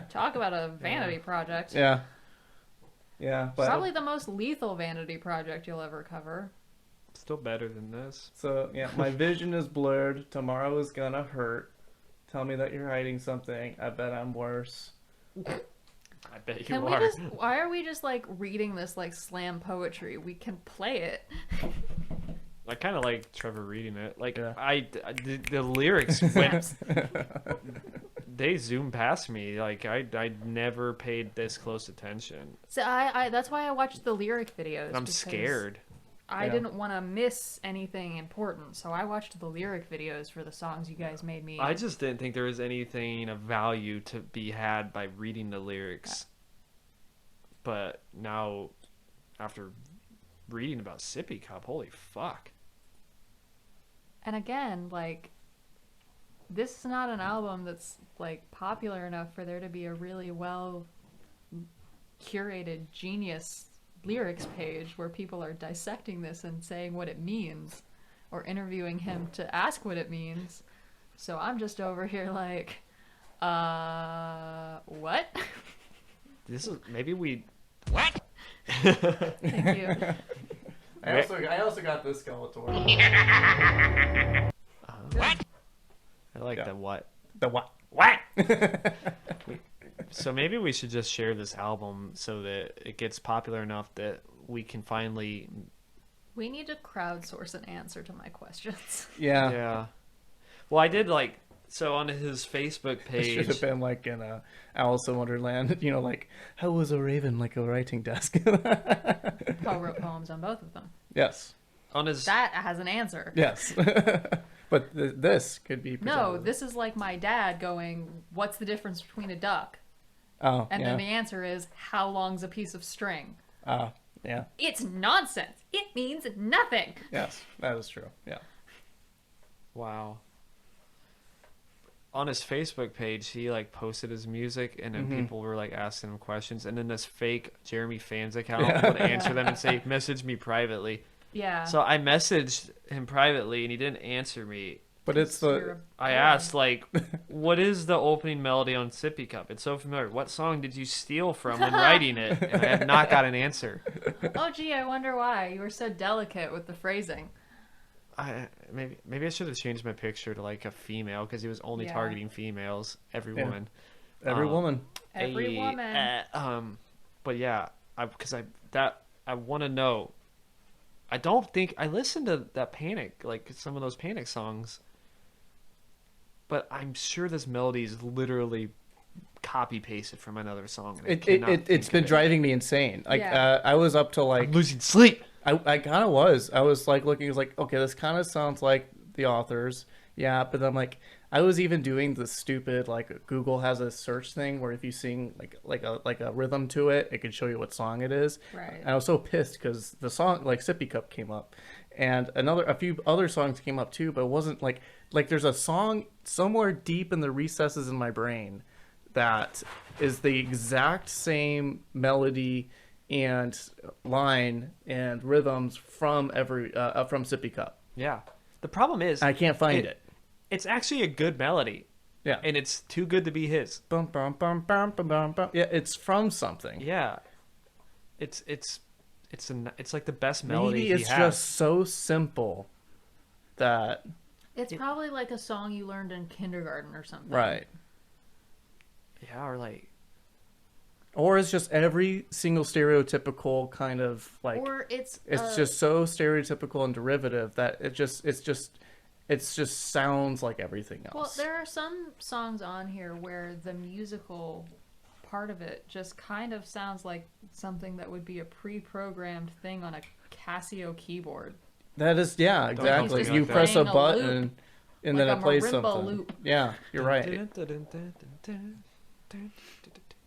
talk about a vanity project. yeah, yeah, but Probably the most lethal vanity project you'll ever cover. Still better than this. so yeah, my vision is blurred. Tomorrow is gonna hurt. Tell me that you're hiding something. I bet I'm worse. I bet you Can we are. just? Why are we just like reading this like slam poetry? We can play it. I kind of like Trevor reading it. Like Yeah. the lyrics went. They zoomed past me. Like I never paid this close attention. So I that's why I watched the lyric videos. And I'm because scared. I Yeah. didn't want to miss anything important, so I watched the lyric videos for the songs you guys made me. I just didn't think there was anything of value to be had by reading the lyrics. But now, after reading about Sippy Cup, holy fuck. And again, like, this is not an album that's like popular enough for there to be a really well curated genius lyrics page where people are dissecting this and saying what it means or interviewing him to ask what it means. So I'm just over here like, what? This is maybe we. Thank you. I also got this Skeletor. What? I like Yeah. the what. The what? What? So maybe we should just share this album so that it gets popular enough that we can finally. We need to crowdsource an answer to my questions. Yeah. Yeah. Well, I did so on his Facebook It should have page. been like in Alice in Wonderland, like, how was a raven like a writing desk? Poe wrote poems on both of them. Yes. On his. That has an answer. Yes. But this could be No, presented. this is like my dad going, "What's the difference between a duck?" Oh, And yeah. then the answer is, "How long's a piece of string?" Yeah. It's nonsense. It means nothing. Yes, that is true. Yeah. Wow. On his Facebook page, he posted his music, and then people were asking him questions, and then this fake Jeremy fans account would answer them and say, "Message me privately." Yeah. So I messaged him privately, and he didn't answer me. But it's the I asked, what is the opening melody on Sippy Cup? It's so familiar. What song did you steal from when writing it? And I have not got an answer. Oh, gee, I wonder why. You were so delicate with the phrasing. Maybe I should have changed my picture to a female, because he was only Yeah. targeting females. Every Yeah. woman. every woman. Every woman. But yeah, I want to know. I don't think I listened to that Panic, some of those Panic songs, but I'm sure this melody is literally copy pasted from another song. And It's been driving me insane. Yeah. I was up to I'm losing sleep. I kind of was. I was looking. I was okay, this kind of sounds like the authors. Yeah, but then I was even doing the stupid Google has a search thing where if you sing like a rhythm to it, it can show you what song it is. Right. And I was so pissed because the song Sippy Cup came up, and a few other songs came up too, but it wasn't like there's a song somewhere deep in the recesses in my brain that is the exact same melody and line and rhythms from from Sippy Cup. Yeah. The problem is I can't find it. It's actually a good melody. Yeah. And it's too good to be his. Bum, bum, bum, bum, bum, bum, bum. Yeah, it's from something. Yeah. It's like the best melody Maybe he it's has. just so simple that It's probably like a song you learned in kindergarten or something. right. Yeah, Or it's just every single stereotypical kind of Or it's just so stereotypical and derivative that it just sounds like everything else. Well, there are some songs on here where the musical part of it just kind of sounds like something that would be a pre-programmed thing on a Casio keyboard. That is, yeah, exactly. just You press a playing a button loop, and like then a it plays marimba something. loop. Yeah, you're right.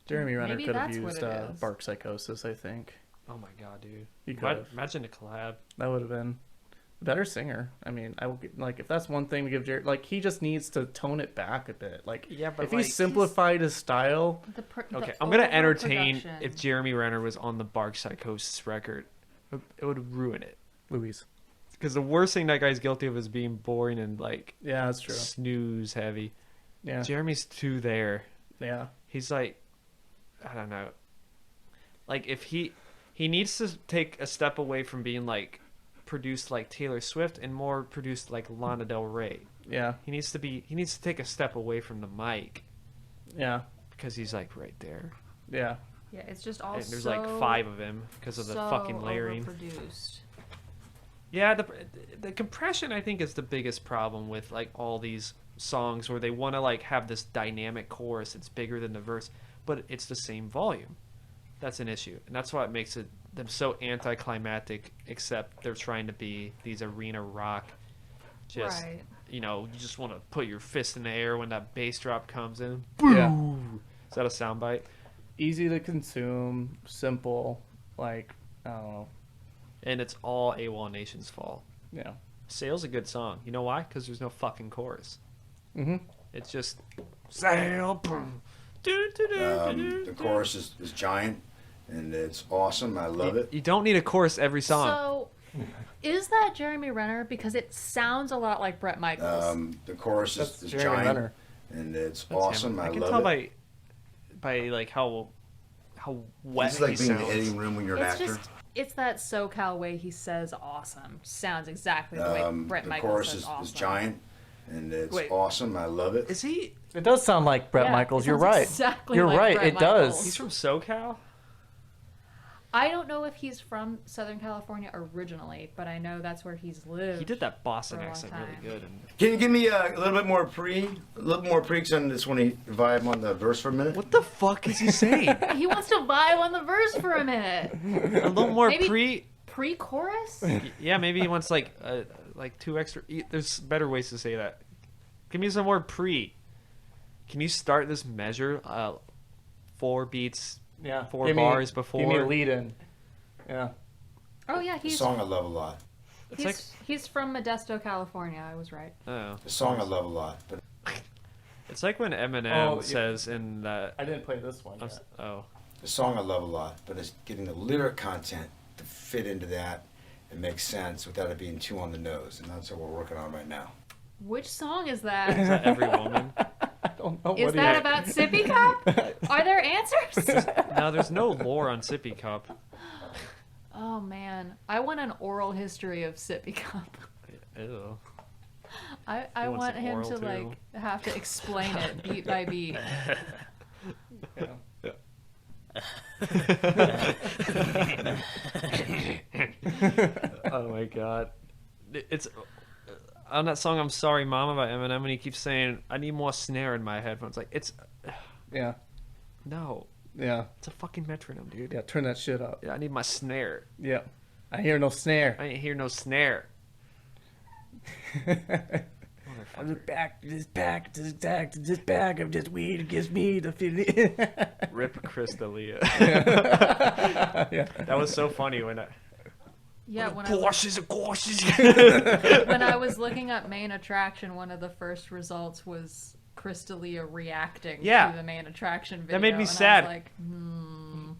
Jeremy Renner Maybe could have that's what used it is. Bark Psychosis, I think. Oh my god, dude! He could have. Imagine a collab. That would have been a better singer. I mean, I will if that's one thing we give Jerry, he just needs to tone it back a bit. Yeah, but if he simplified his style, Okay, I'm gonna entertain overproduction. if Jeremy Renner was on the Bark Psychosis record. It would ruin it. Louise. Because the worst thing that guy's guilty of is being boring and Yeah, that's true. snooze heavy. Yeah, Jeremy's too there. yeah, He's I don't know. If he needs to take a step away from being produced like Taylor Swift and more produced like Lana Del Rey. yeah, He needs to take a step away from the mic yeah, because he's right there. yeah. Yeah, it's just all And there's so, 5 of him because of the so fucking layering. overproduced. Yeah, the compression I think is the biggest problem with all these songs where they want to have this dynamic chorus that's bigger than the verse, but it's the same volume. That's an issue, and that's why it makes them so anticlimactic. Except they're trying to be these arena rock. Just Right. you just want to put your fist in the air when that bass drop comes in. Yeah. Is that a soundbite? Easy to consume, simple. I don't know. And it's all AWOL Nation's fault. Yeah. Sail's a good song. You know why? Because there's no fucking chorus. Mm-hmm. It's just sail. Boom. The chorus is giant, and it's awesome. I love it. You don't need a chorus every song. So, is that Jeremy Renner? Because it sounds a lot like Bret Michaels. The chorus That's is Jeremy giant, Renner. and it's That's awesome. him. I can love tell it. by how wet It's like he being in the sounds. editing room when you're an It's actor. just It's that SoCal way he says awesome. Sounds exactly the way Bret The Michaels chorus says is awesome. giant, and it's Wait. awesome. I love it. Is he? It does sound like Bret Yeah, Michaels. it You're sounds right. exactly You're like right. Bret It does. Michaels. He's from SoCal? I don't know if he's from Southern California originally, but I know that's where he's lived. He did that Boston For a long accent time. really good. And Can you give me a little bit more preaks on this when he vibe on the verse for a minute? what the fuck is he saying? He wants to vibe on the verse for a minute. A little more Maybe- Pre-chorus? Yeah, maybe he wants like 2 extra. There's better ways to say that. Give me some more pre. Can you start this measure? 4 beats, Yeah. 4 bars before. Give me a lead in. Yeah. Oh yeah, The he's song I love a lot. he's from Modesto, California. I was right. Oh. The song I love a lot. But It's like when Eminem Oh, yeah. says in that. I didn't play this one yet. Oh. the song I love a lot. But it's getting the lyric content to fit into that and make sense without it being too on the nose. And that's what we're working on right now. Which song is Is that? that Every Woman? I don't know Is what that about Sippy Cup? Are there answers? No, there's no lore on Sippy Cup. Oh man, I want an oral history of Sippy Cup. Ew. I He wants want an him oral to too. like have to explain it beat by beat. Oh my god. It's on that song I'm Sorry Mama by Eminem, and he keeps saying I need more snare in my headphones. Like it's Yeah. no. Yeah. It's a fucking metronome, dude. Yeah. Turn that shit up. Yeah, I need my snare. Yeah. I hear no snare. I ain't hear no snare. I'm just back, this bag of just weed gives me the feeling. Rip Chris D'Elia. Yeah. That was so funny when I Yeah, when I was looking up main attraction, one of the first results was Chris D'Elia reacting Yeah. to the main attraction video. That made me and sad. I was like,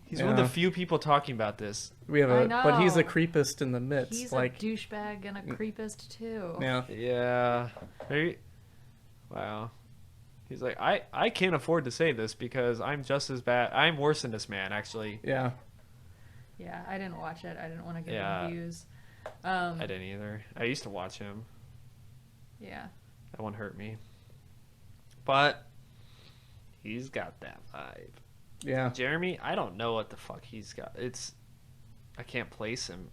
He's one of the Yeah. few people talking about this. We have I but he's a know. creepist in the midst. he's like, a douchebag and a creepist too. yeah. Yeah. Maybe. Wow. He's like, I can't afford to say this because I'm just as bad. I'm worse than this man, actually. Yeah. Yeah, I didn't watch it. I didn't want to give Yeah. him views. I didn't either. I used to watch him. Yeah. That one hurt me. But he's got that vibe. Yeah. Jeremy, I don't know what the fuck he's got. I can't place him.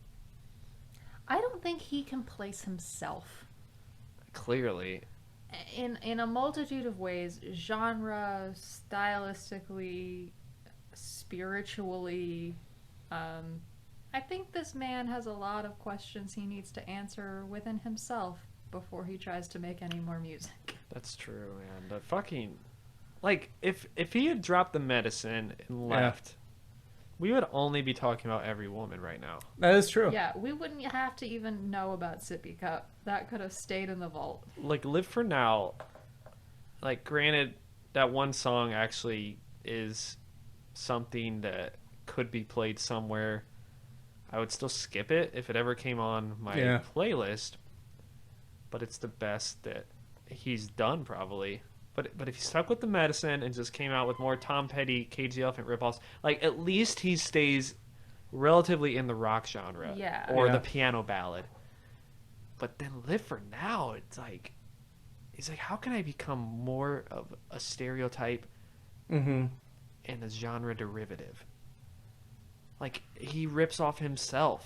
I don't think he can place himself Clearly. in a multitude of ways, genre, stylistically, spiritually. I think this man has a lot of questions he needs to answer within himself before he tries to make any more music. That's true, man. The fucking like if he had dropped the medicine and Yeah. left, we would only be talking about Every Woman right now. That is true. Yeah, we wouldn't have to even know about Sippy Cup. That could have stayed in the vault. Like Live for Now, like granted that one song actually is something that could be played somewhere. I would still skip it if it ever came on my Yeah. playlist. But it's the best that he's done probably. But if he stuck with the medicine and just came out with more Tom Petty, Cage the Elephant ripoffs, like at least he stays relatively in the rock genre, Yeah. or Yeah. the piano ballad. But then Live for Now, it's like he's like, how can I become more of a stereotype Mm-hmm. and a genre derivative? Like he rips off himself,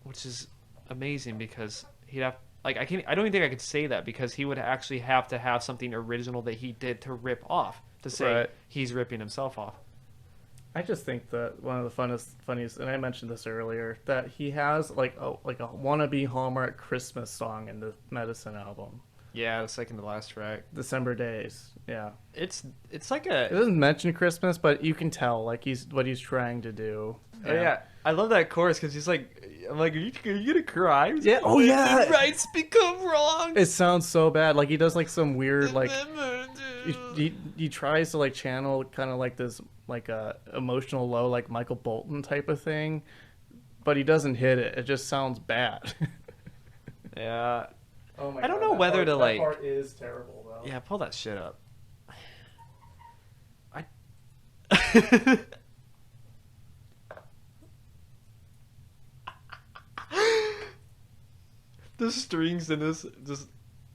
which is amazing because he'd have. Like I don't even think I could say that because he would actually have to have something original that he did to rip off to say Right. he's ripping himself off. I just think that one of the funniest, and I mentioned this earlier, that he has like a wannabe Hallmark Christmas song in the Medicine album, Yeah, the second to last track. December Days. Yeah, It's like it a doesn't mention Christmas, but you can tell like he's trying to do. oh yeah. I love that chorus because he's like, I'm like, are you gonna cry? Yeah, oh, yeah. When the rights become wrong. It sounds so bad. Like he does like some weird like he tries to like channel kind of like this like emotional low like Michael Bolton type of thing, but he doesn't hit it. It just sounds bad. Yeah. Oh my I don't know whether to like. That part is terrible though. Yeah, pull that shit up. The strings in this just.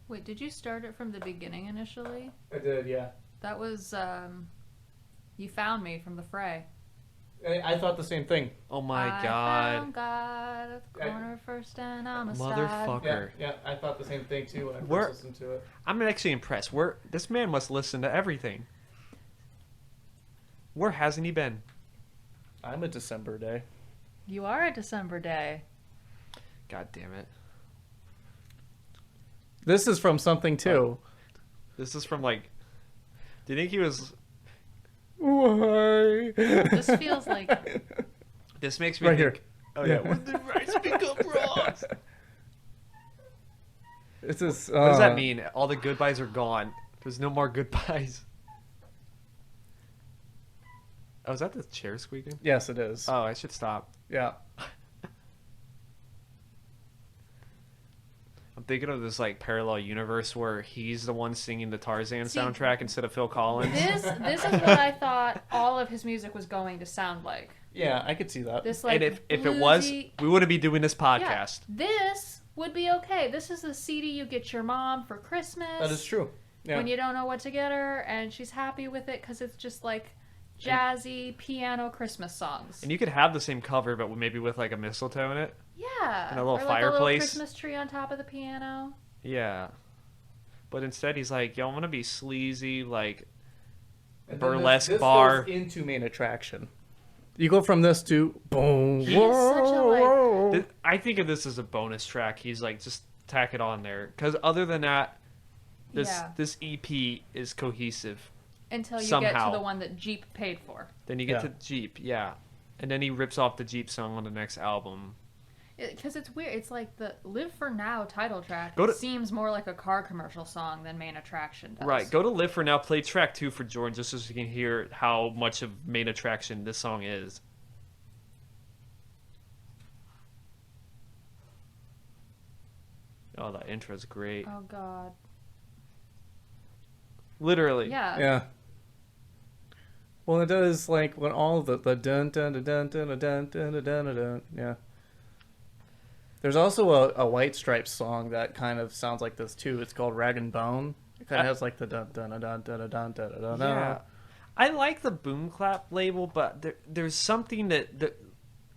Wait, did you start it from the beginning initially? I did, yeah. That was You Found Me from The Fray. I thought the same thing. Oh my I god. found God at the corner first and I'm a Motherfucker. Yeah, I thought the same thing too when I We're- first listened to it. I'm actually impressed. This man must listen to everything. Where hasn't he been? I'm a December day. You are a December day. God damn it. This is from something too. This is from like. Do you think he was? Why? This feels like This makes me Right think. here. Oh yeah. When the rice become wrongs. This is. What does that mean? All the goodbyes are gone. There's no more goodbyes. Oh, is that the chair squeaking? Yes, it is. Oh, I should stop. Yeah. I'm thinking of this like parallel universe where he's the one singing the Tarzan See, soundtrack instead of Phil Collins. this is what I thought all of his music was going to sound like. Yeah, I could see that. This like And if it was, bluesy- we wouldn't be doing this Yeah, podcast. this would be okay. This is the CD you get your mom for Christmas. That is true. Yeah. When you don't know what to get her and she's happy with it because it's just like jazzy piano Christmas songs. And you could have the same cover, but maybe with like a mistletoe in it. Yeah. And a little or like a fireplace. little Christmas tree on top of the piano. Yeah. But instead, he's like, yo, I'm going to be sleazy, like And then burlesque this bar. goes into main attraction. You go from this to boom. He is such a, like- whoa. I think of this as a bonus track. He's like, just tack it on there. Because other than that, Yeah. this EP is cohesive. Until you get Somehow. to the one that Jeep paid for. Then you get Yeah. to Jeep, yeah. And then he rips off the Jeep song on the next album. Because it's weird. It's like the Live for Now title track Go to- seems more like a car commercial song than main attraction does. Right, go to Live for Now, play track 2 for Jordan, just so you can hear how much of main attraction this song is. Oh, that intro's great. Oh, God. Literally. Yeah. Yeah. Well, it does like when all the dun dun dun dun dun dun dun dun dun dun. Yeah. There's also a White Stripes song that kind of sounds like this too. It's called Rag and Bone. It kind of has like the dun dun dun dun dun dun dun dun. Yeah. I like the boom clap label, but there's something that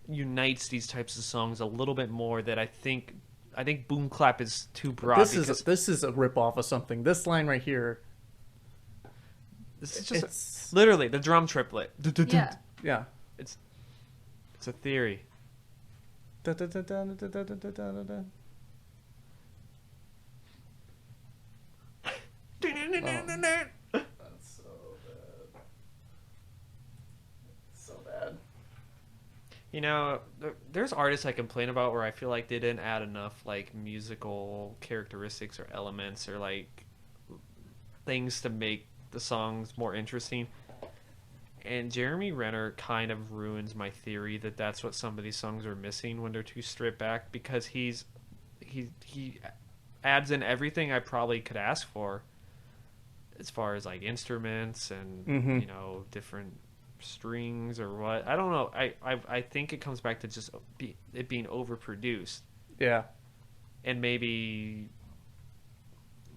unites these types of songs a little bit more that I think boom clap is too broad. This is a rip off of something. This line right here. This is just It's literally the drum triplet. Yeah. yeah. It's a theory. Dun, dun, dun, dun, dun, dun, dun, dun, dun, dun. That's so bad. So bad. You know, there's artists I complain about where I feel like they didn't add enough like musical characteristics or elements or like things to make the songs more interesting. And Jeremy Renner kind of ruins my theory that that's what some of these songs are missing when they're too stripped back, because he adds in everything I probably could ask for as far as like instruments and Mhm. you know, different strings or what. I don't know. I think it comes back to just it being overproduced. Yeah. And maybe,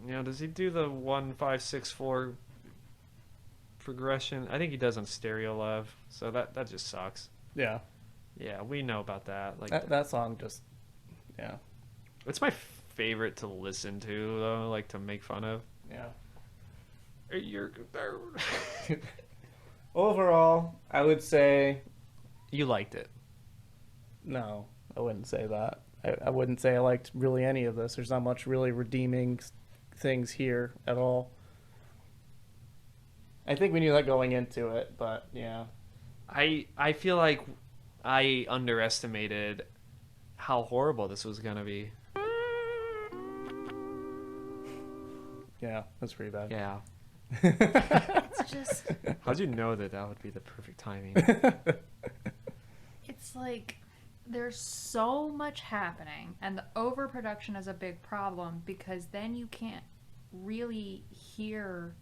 you know, does he do the 1-5-6-4 progression? I think he does on Stereo Love, so that just sucks. Yeah. Yeah, we know about that. Like That song just, yeah. it's my favorite to listen to though, like to make fun of. Yeah. You're Overall, I would say you liked it. no. I wouldn't say that. I wouldn't say I liked really any of this. There's not much really redeeming things here at all. I think we knew that going into it, but yeah. I feel like I underestimated how horrible this was gonna be. Yeah, that's pretty bad. Yeah. It's just, How'd you know that would be the perfect timing? it's like there's so much happening, and the overproduction is a big problem because then you can't really hear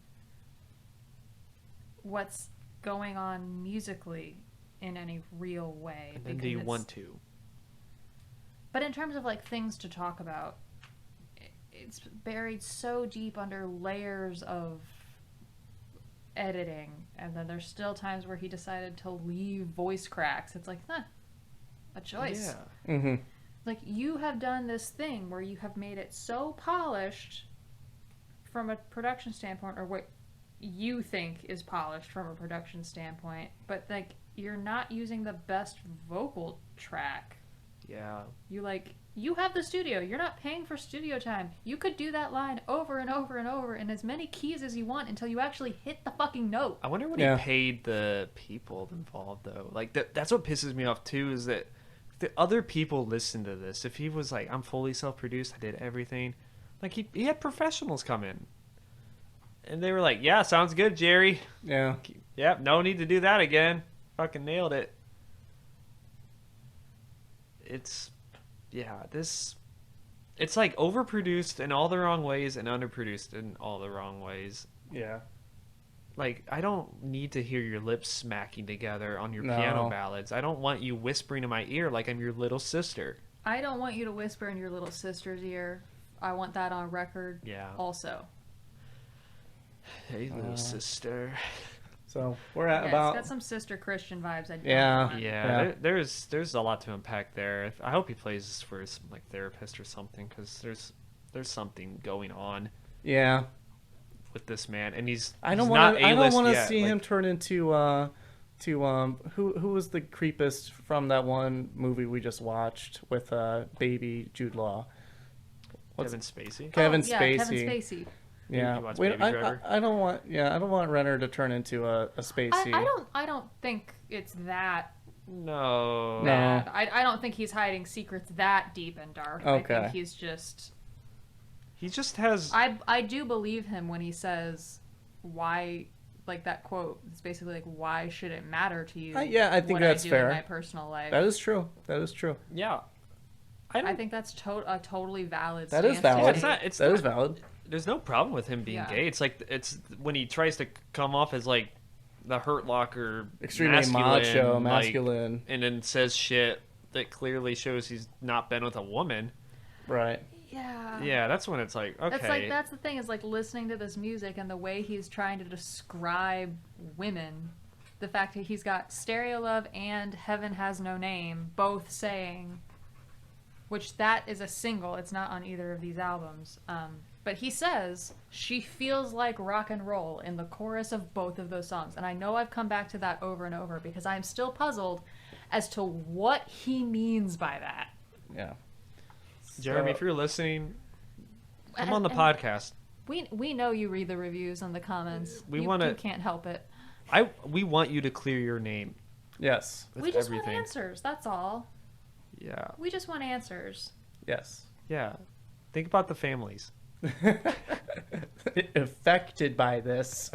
what's going on musically in any real way. And then do because you it's- want to? But in terms of like things to talk about, it's buried so deep under layers of editing, and then there's still times where he decided to leave voice cracks. It's like, a choice. Yeah. Mm-hmm. Like, you have done this thing where you have made it so polished from a production standpoint, or what you think is polished from a production standpoint, but like, you're not using the best vocal track. Yeah. You have the studio. You're not paying for studio time. You could do that line over and over and over in as many keys as you want until you actually hit the fucking note. I wonder what Yeah. he paid the people involved, though. Like, that's what pisses me off, too, is that the other people listen to this. If he was like, I'm fully self-produced, I did everything. Like, he had professionals come in. And they were like, yeah, sounds good, Jerry. Yeah. Yep, no need to do that again. Fucking nailed it. It's like overproduced in all the wrong ways and underproduced in all the wrong ways. Yeah. Like, I don't need to hear your lips smacking together on your No. piano ballads. I don't want you whispering in my ear like I'm your little sister. I don't want you to whisper in your little sister's ear. I want that on record. Yeah. Also. Hey, little sister. So we're at Yeah, about. it's got some Sister Christian vibes. I don't Yeah. want. Yeah, there's a lot to unpack there. I hope he plays this for some like therapist or something, because there's something going on Yeah. with this man, and he's I don't not want to. I don't A-list want to yet. see Like, him turn into who was the creepest from that one movie we just watched with baby Jude Law. Kevin Spacey. Kevin Oh, yeah, Spacey. Kevin Spacey. Yeah. You watch Wait, Baby I Driver? don't want. Yeah, I don't want Renner to turn into a Spacey. I don't think it's that No. No. bad. I don't think he's hiding secrets that deep and dark. I Okay. think he's just. He just has. I do believe him when he says, "Why?" Like that quote. It's basically like, "Why should it matter to you?" Yeah, I think what that's I do fair. In my personal life. That is true. That is true. Yeah. I think that's a totally valid. That is stance to valid. It's take. not. It's That not, is valid. There's no problem with him being Yeah. gay. It's like it's when he tries to come off as like the Hurt Locker, Extremely macho, masculine. and then says shit that clearly shows he's not been with a woman. Right. Yeah. Yeah, that's when it's like, okay. That's the thing, is like listening to this music and the way he's trying to describe women. The fact that he's got Stereo Love and Heaven Has No Name both saying, which that is a single, it's not on either of these albums. But he says she feels like rock and roll in the chorus of both of those songs. And I know I've come back to that over and over because I'm still puzzled as to what he means by that. Yeah. Jeremy, So- if you're listening, come on the And- podcast. We know you read the reviews and the comments. We you, wanna- you can't help it. We want you to clear your name. Yes. With We just everything. want answers. That's all. Yeah. We just want answers. Yes. Yeah. Think about the families. Affected by this.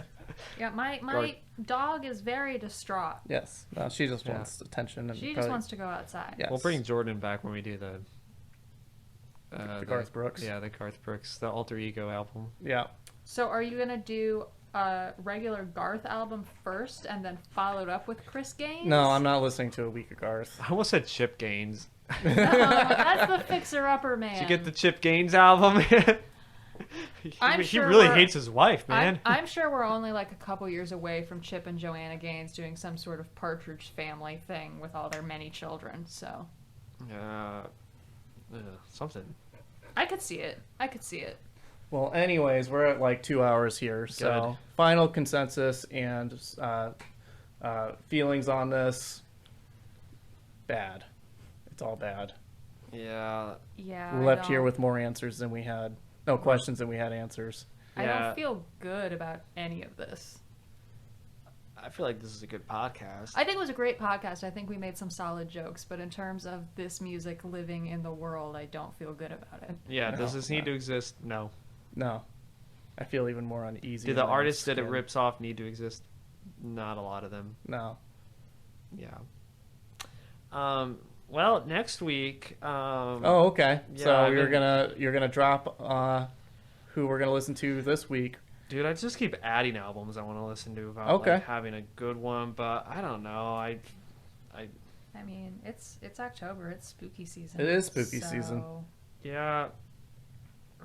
Yeah, my Or- dog is very distraught. Yes. No, she just Yeah. wants attention. And She just probably- wants to go outside. Yes. We'll bring Jordan back when we do the Garth Brooks. Yeah, the Garth Brooks, the Alter Ego album. Yeah. So are you gonna do a regular Garth album first and then followed up with Chris Gaines? No, I'm not listening to a week of Garth. I almost said Chip Gaines. Oh, that's the Fixer Upper Man. Did you get the Chip Gaines album? I'm he sure really we're- hates his wife, man. I'm sure we're only like a couple years away from Chip and Joanna Gaines doing some sort of Partridge Family thing with all their many children. So Something. I could see it. Well, anyways, we're at like 2 hours here. So, Good. final consensus and feelings on this. Bad. It's all bad. Yeah. Yeah. We left here with more answers than we had. No questions than we had answers. I Yeah. don't feel good about any of this. I feel like this is a good podcast. I think it was a great podcast. I think we made some solid jokes, but in terms of this music living in the world, I don't feel good about it. Yeah, No, does this need no. to exist? No. No. I feel even more uneasy. Do the in my artists that it skin. rips off need to exist? Not a lot of them. No. Yeah. Well, next week. Oh, okay. yeah, So I've you're been- gonna drop who we're gonna listen to this week. Dude, I just keep adding albums I want to listen to about Okay. like, having a good one, but I don't know. I I mean, it's October. It's spooky season. It is spooky season. so- yeah.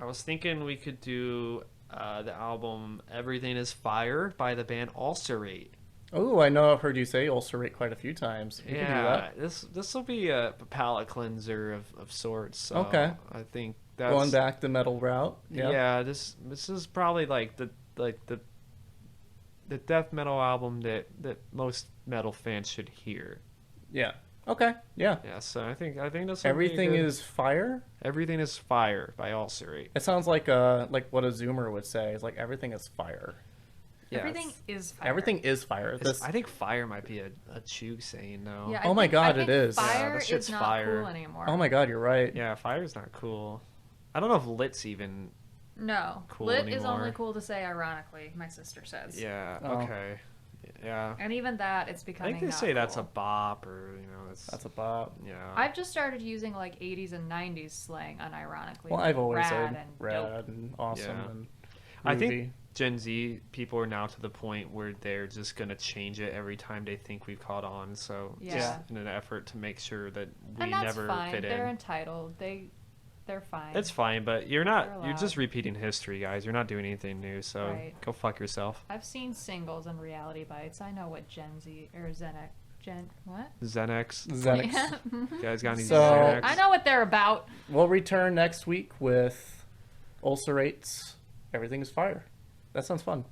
I was thinking we could do the album "Everything Is Fire" by the band Ulcerate. Oh, I know I've heard you say ulcerate quite a few times. We can do that. This will be a palate cleanser of sorts. So Okay. I think that's Going back the metal route. Yeah, this is probably like the death metal album that most metal fans should hear. Yeah. Okay. Yeah. Yeah, so I think this. Everything is fire. Everything is fire by Ulcerate. It sounds like what a Zoomer would say. It's like everything is fire. Yeah, Everything is fire. Everything is fire. I think fire might be a Chug saying though. Yeah, Oh my God, it is. Yeah, Fire that shit's is not fire. cool anymore. Oh my God, you're right. Yeah, fire's not cool. I don't know if lit's even. No. Cool Lit is anymore. only cool to say ironically, my sister says. Yeah. Oh. Okay. Yeah. And even that, it's I becoming think they not say that's a cool. bop or it's. That's a bop. Yeah. I've just started using like 80s and 90s slang unironically. Well, I've always rad said and rad dope. and awesome Yeah. and I groovy. think Gen Z people are now to the point where they're just gonna change it every time they think we've caught on. So Yeah. just in an effort to make sure that we And that's never fine. fit They're in. entitled. They're fine. It's fine, but you're They're just allowed. repeating history, guys. You're not doing anything new, so Right. go fuck yourself. I've seen singles and reality bites. I know what Gen Z or what? Xanax. Xanax. Yeah. You guys got any So- Xanax? I know what they're about. We'll return next week with ulcerates. Everything is fire. That sounds fun.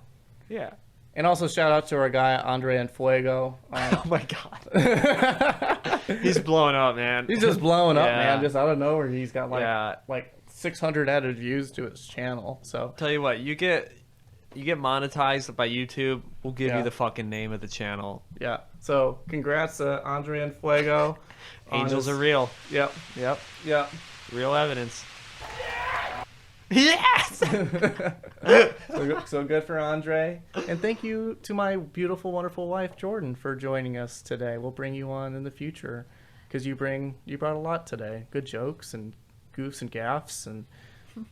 Yeah. And also shout out to our guy Andre and Fuego. Oh my god. He's blowing up, man. He's just blowing up, Yeah. man. Just out of nowhere, he's got Yeah. like 600 added views to his channel. So Tell you what, you get monetized by YouTube, we'll give Yeah. you the fucking name of the channel. yeah. So congrats to Andre and Fuego. on Angels his- are real. Yep. Yep. Yep. Real evidence. Yes! So good for Andre. And thank you to my beautiful, wonderful wife, Jordan, for joining us today. We'll bring you on in the future because you brought a lot today. Good jokes and goofs and gaffs and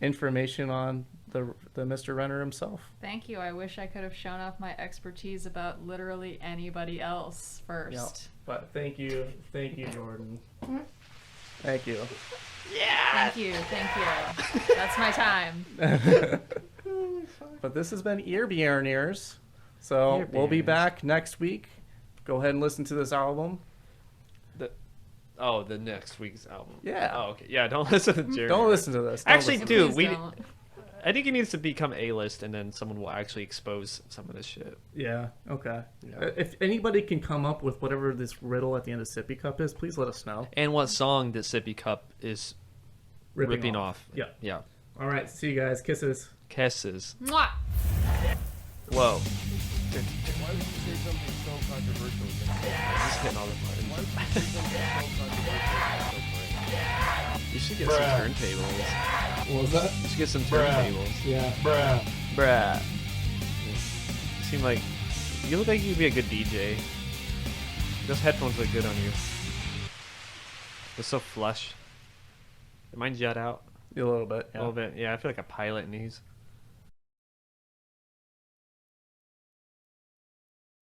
information on the Mr. Renner himself. Thank you. I wish I could have shown off my expertise about literally anybody else first. Yep. But thank you, Jordan. Thank you. Thank you. That's my time. But this has been Ear Bjorn Ears. So Ear we'll be Bjorn. back next week. Go ahead and listen to this album. The next week's album. Yeah. Oh, okay. Yeah, don't listen to Jeremy. Don't listen to this. Don't Actually, listen. dude, Please don't. I think it needs to become A-list, and then someone will actually expose some of this shit. Yeah. Okay. Yeah. If anybody can come up with whatever this riddle at the end of Sippy Cup is, please let us know. And what song that Sippy Cup is ripping off. Yeah. Yeah. All right. See you guys. Kisses. Kisses. Mwah! Whoa. Why would you say something so controversial yet Just hitting all the buttons. Why would you say something so controversial yet so brave? You should get some turntables. What was that? You should get some turntables. Yeah. Bruh. You seem like... You look like you'd be a good DJ. Those headphones look good on you. They're so flush. Did mine jut out? A little bit. A little bit. Yeah, I feel like a pilot in these.